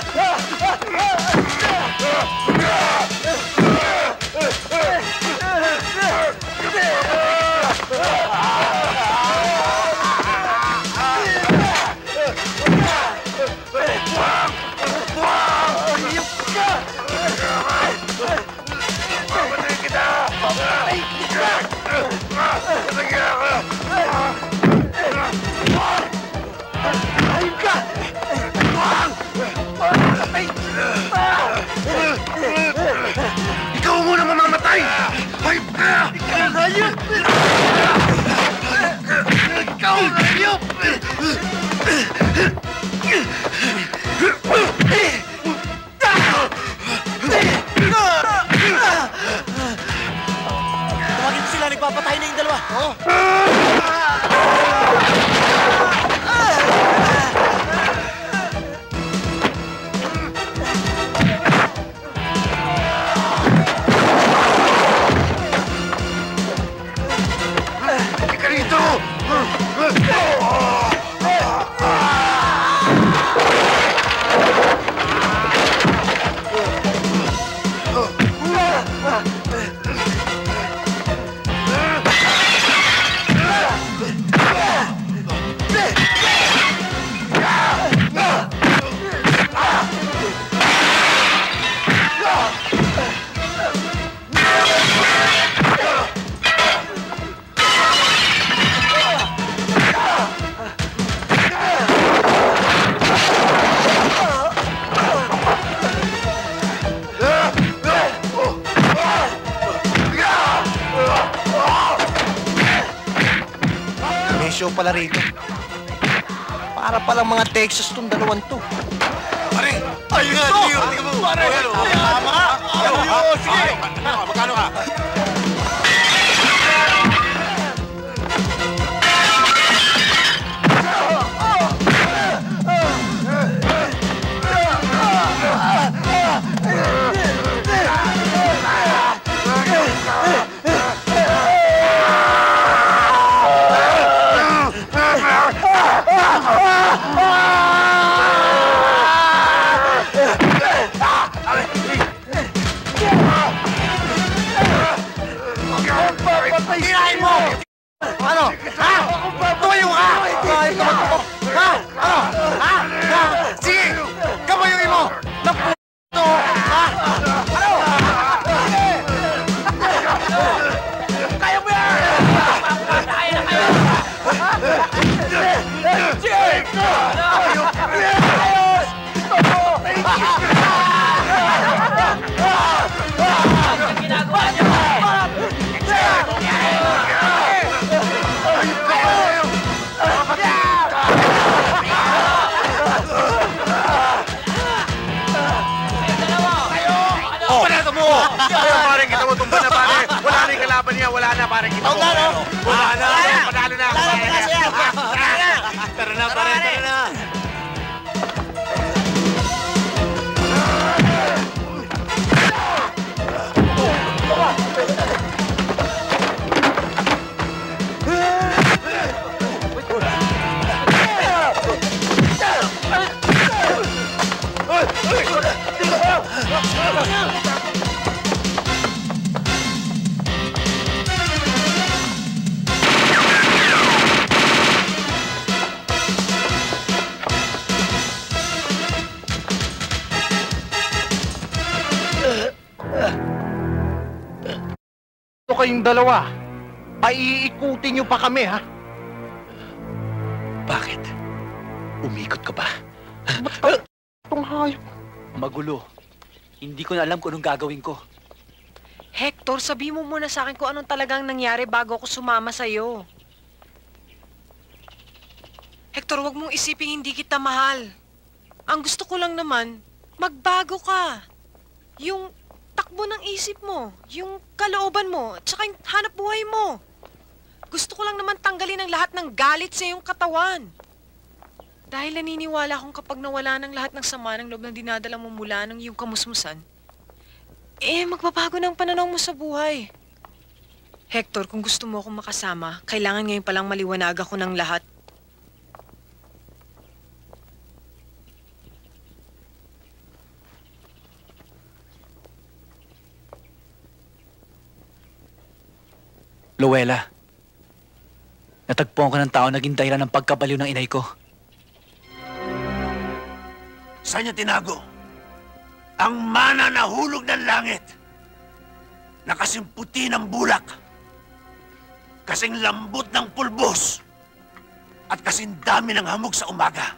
Ikaw muna mamamatay! Hayop ka! Ikaw hayop! Ikaw hayop! Tawagin mo sila, nagpapatay na yung dalawa. Halika rito! May show pala rito. Para palang mga Texas tong dalawang to. Pare! Ayun nga, Leo! Tingnan mo! Pare! Tama ka! Sige! Magkano ka? ko! Parang kita mo, tumba na pare. Wala na yung kalaban niya, wala na parang kita mo. Wala na, panalo na ako. Tara na, pare, tara na. Kayong dalawa ay iikutin niyo pa kami, ha? Bakit? Umikot ka ba? Itong hayop. Magulo. Hindi ko na alam kung anong gagawin ko. Hector, sabi mo muna sa akin kung anong talagang nangyari bago ako sumama sa'yo. Hector, wag mong isiping hindi kita mahal. Ang gusto ko lang naman, magbago ka. Yung takbo ng isip mo, yung kalooban mo, at saka yung hanap buhay mo. Gusto ko lang naman tanggalin ang lahat ng galit sa iyong katawan. Dahil naniniwala akong kapag nawala ng lahat ng sama ng loob na dinadala mo mula ng iyong kamusmusan, magbabago ng pananaw mo sa buhay. Hector, kung gusto mo akong makasama, kailangan ngayon palang maliwanag ako ng lahat. Luella, natagpuan ko ng tao naging dahilan ng pagkabaliw ng inay ko. Saan niya tinago? Ang mana na hulog ng langit. Na kasing puti ng bulak. Kasing lambot ng pulbos. At kasing dami ng hamog sa umaga.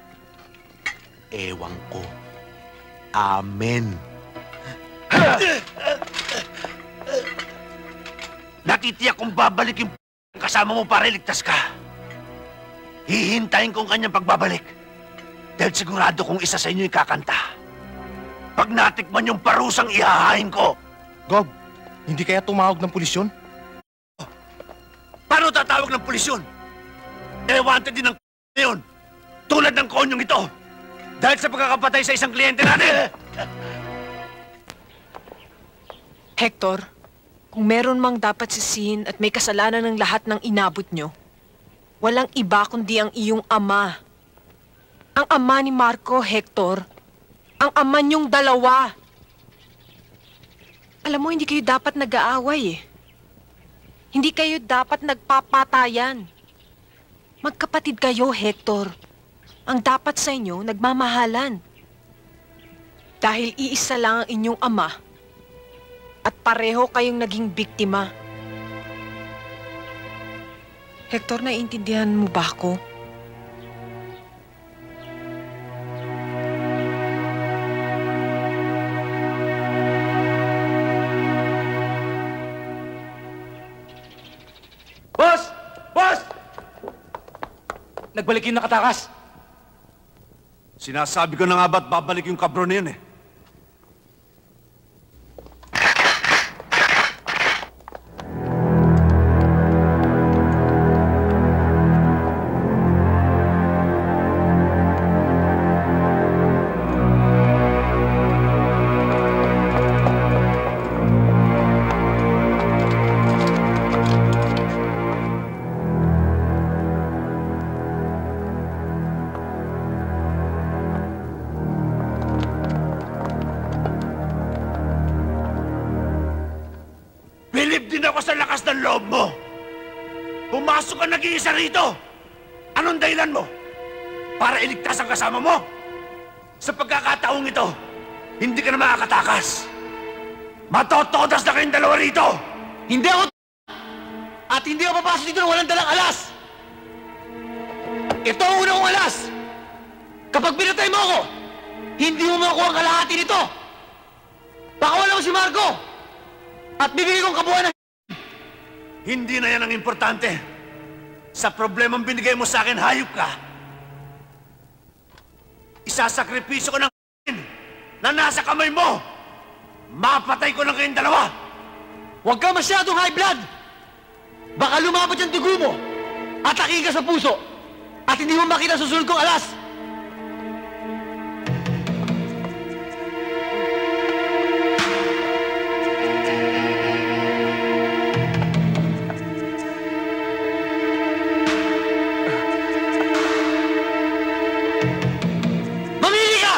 Ewan ko. Amen. Natitiyak kong babalik yung kasama mo para iligtas ka. Hihintayin kong kanyang pagbabalik. Dahil sigurado kong isa sa inyo kakanta. Pag natikman yung parusang ihahain ko. Gob, hindi kaya tumawag ng pulis yun? Paano tatawag ng pulis yun? Wanted din ng yun. Tulad ng konyong ito. Dahil sa pagkakapatay sa isang kliyente natin. Hector, kung meron mang dapat sisihin at may kasalanan ng lahat ng inabot nyo, walang iba kundi ang iyong ama. Ang ama ni Marco, Hector. Ang ama niyong dalawa. Alam mo, hindi kayo dapat nag-aaway eh. Hindi kayo dapat nagpapatayan. Magkapatid kayo, Hector. Ang dapat sa inyo, nagmamahalan. Dahil iisa lang ang inyong ama at pareho kayong naging biktima. Hector, naiintindihan mo ba ako? Boss! Boss! Nagbalik yung nakatakas. Sinasabi ko na nga ba't babalik yung kabro na yun eh. Ng loob mo. Pumasok ka nag-iisa rito. Anong dahilan mo? Para iligtas ang kasama mo? Sa pagkakataong ito, hindi ka na makakatakas. Matotodas na kayong dalawa rito. Hindi ako at hindi ako papasok dito na walang dalang alas. Ito ang una kong alas. Kapag pinatay mo ako, hindi mo makuha ang kalahati nito. Pakawalan mo si Marco at bibigay kong kabuuan ng... Hindi na yan ang importante. Sa problemang binigay mo sa akin, hayop ka. Isasakripisyo ko ng na nasa kamay mo mapatay ko na kayong dalawa! Huwag ka masyadong high blood! Baka lumabot yung dugo mo! Atakin ka sa puso! At hindi mo makita susunod kong alas! Mamili ka!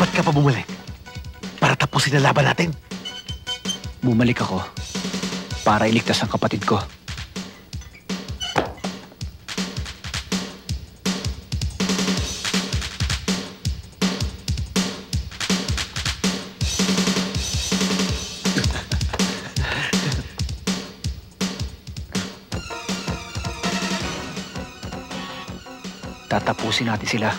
Ba't ka pa bumalik? Para tapusin ang laban natin? Bumalik ako para iligtas ang kapatid ko. Tatapusin natin sila.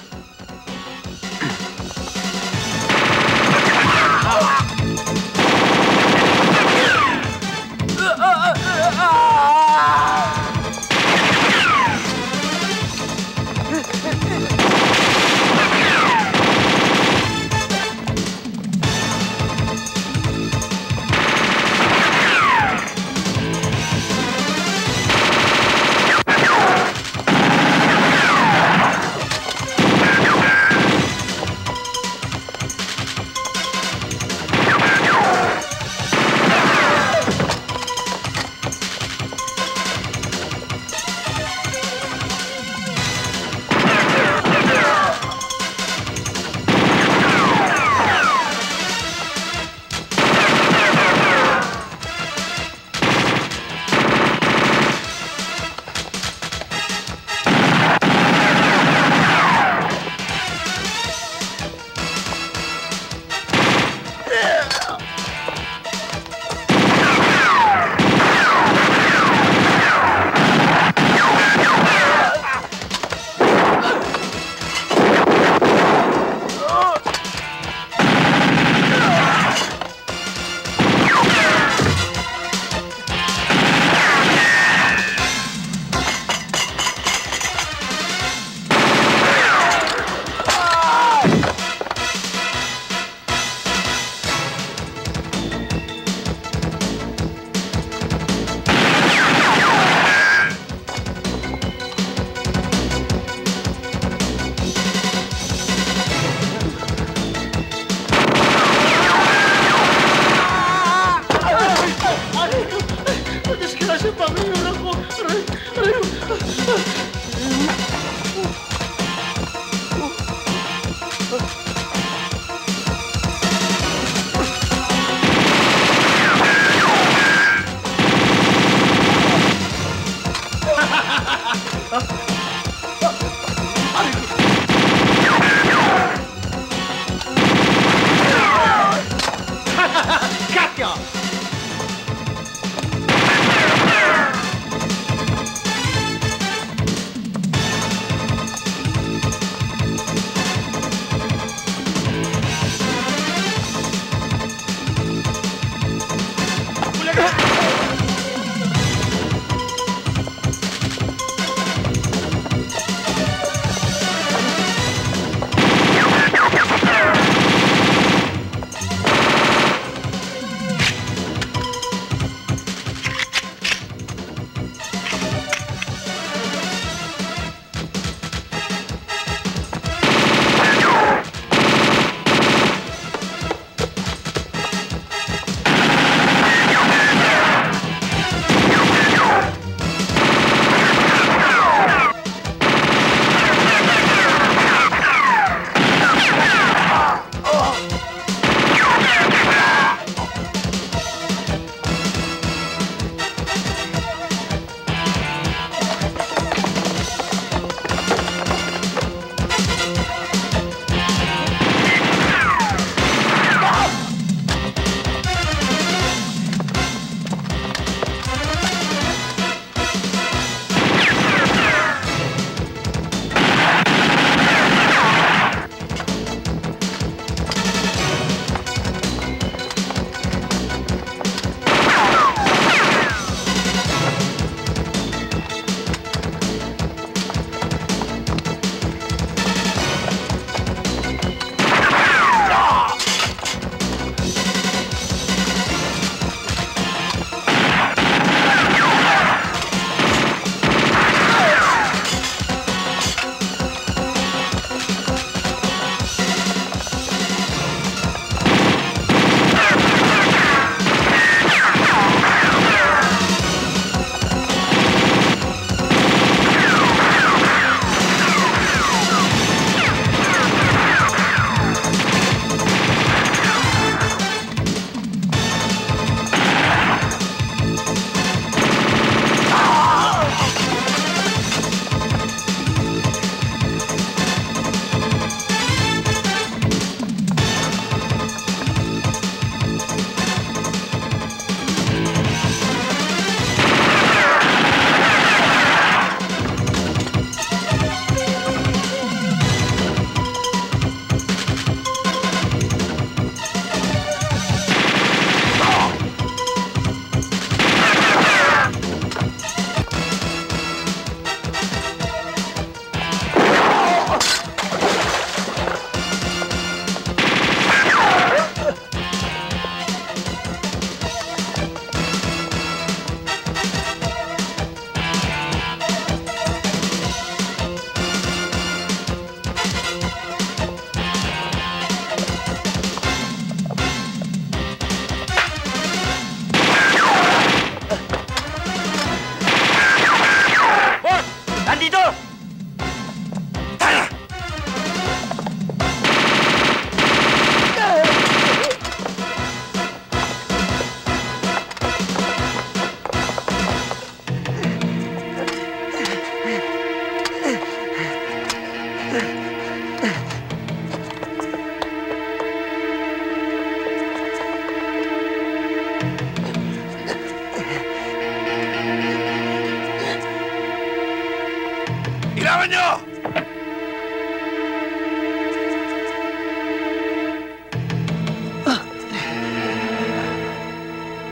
Ilawan nyo!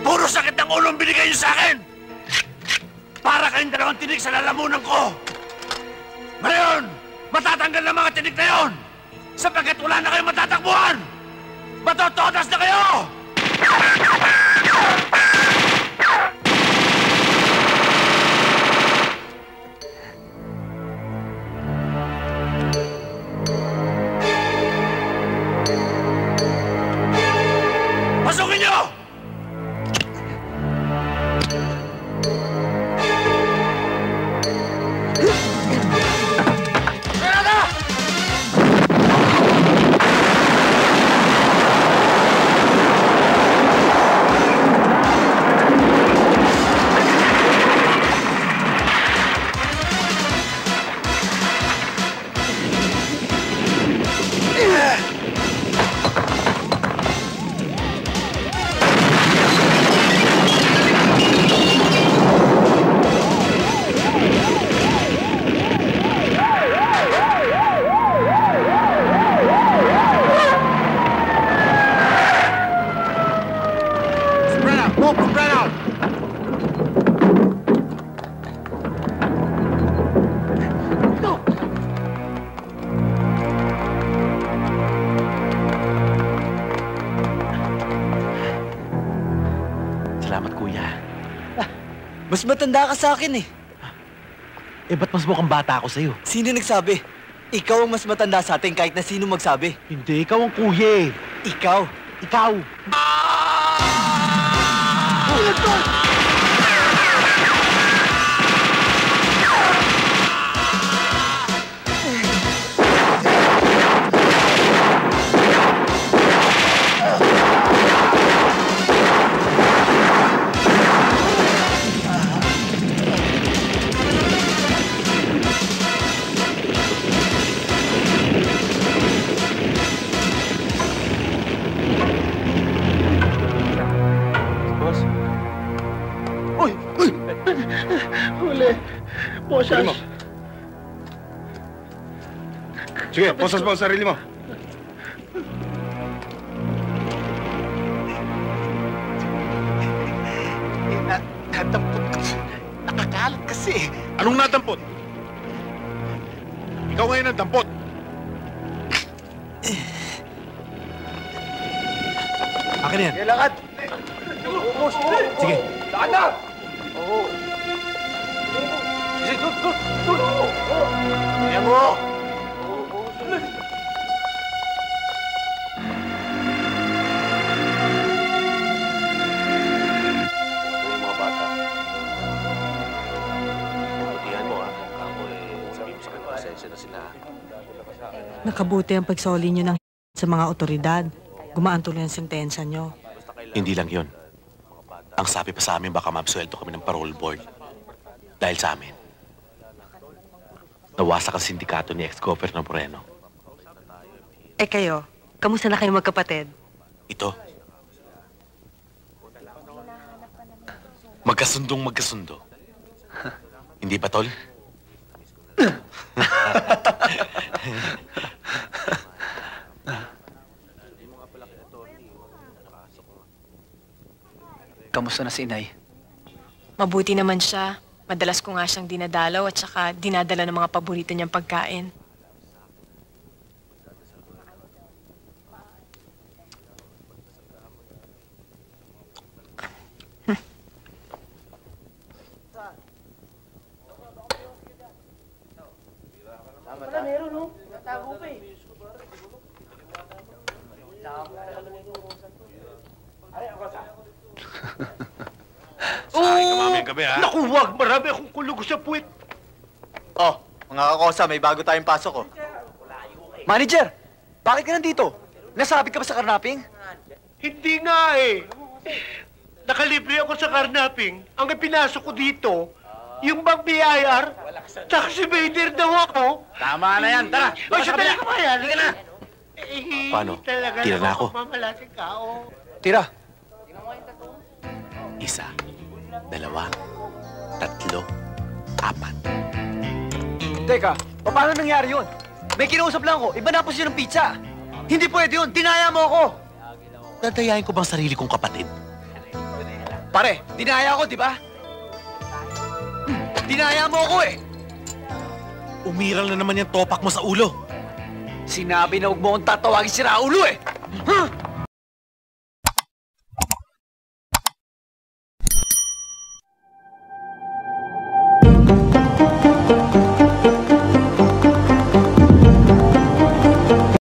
Puro sakit ng ulo ang binigay niyo sa akin! Para kayong dalawang tinik sa lalamunan ko! Ngayon, matatanggal na mga tinik na yon! Sapagkat wala na kayong matatakbuhan! Matotodas na kayo! Pasukin niyo! Salamat, kuya. Mas matanda ka sa akin eh. Eh, ba't mas mukhang bata ako sa'yo? Sino nagsabi? Ikaw ang mas matanda sa atin kahit na sino magsabi. Hindi, ikaw ang kuya eh. Ikaw. Ikaw. Posas. Mo. Sige, posas mo ang sarili mo. Natampot kasi. Nakakalat kasi. Anong natampot? Ikaw ngayon ang dampot. Akin na yan. Sige, lakad. Sige. Lakad na! Oo. Sige, doon. Ayan mo! Yung mga bata. Putihan mo ha. Ako sabi mo sa kanila pasensya na sila. Nakabuti ang pagsoli nyo ng sa mga otoridad. Gumaan tuloy ang sentensya nyo. Hindi lang yun. Ang sabi pa sa amin, baka mabsuelto kami ng parole board. Dahil sa amin. Nawasak ang sindikato ni ex-governor Moreno. Eh kayo, kamusta na kayo magkapatid? Ito. Magkasundo. Hindi ba, Tol? Kamusta na si Inay? Mabuti naman siya. Madalas ko nga siyang dinadalaw at saka dinadala ng mga paborito niyang pagkain. Wala, meron, no? Natago pa eh. Sahin ka mamayang gabi, ha? Naku, wag! Marami akong kulog sa puwit. Oh, mga kakosa, may bago tayong pasok, oh. Manager! Bakit ka nandito? Nasabit ka ba sa karnaping? Hindi nga eh. Nakalibre ako sa karnaping. Ang ipinasok ko dito, yung bang BIR, tsaka si Vader daw ako. Tama na yan, tara! Ay, siya talaga ba yan? Halika na! Paano? Talaga Tira na ako. Mamalasing ka, oh. Tira. Isa, dalawa, tatlo, apat. Teka, paano nangyari yun? May kinausap lang ako, iba na po siya ng pizza. Hindi pwede yun, dinaya mo ako. Dadayain ko bang sarili kong kapatid? Pare, dinaya ako, di ba? Dinaya mo ako eh. Umiral na naman yung topak mo sa ulo. Sinabi na huwag mo akong tatawagin si Raulo eh. Huh?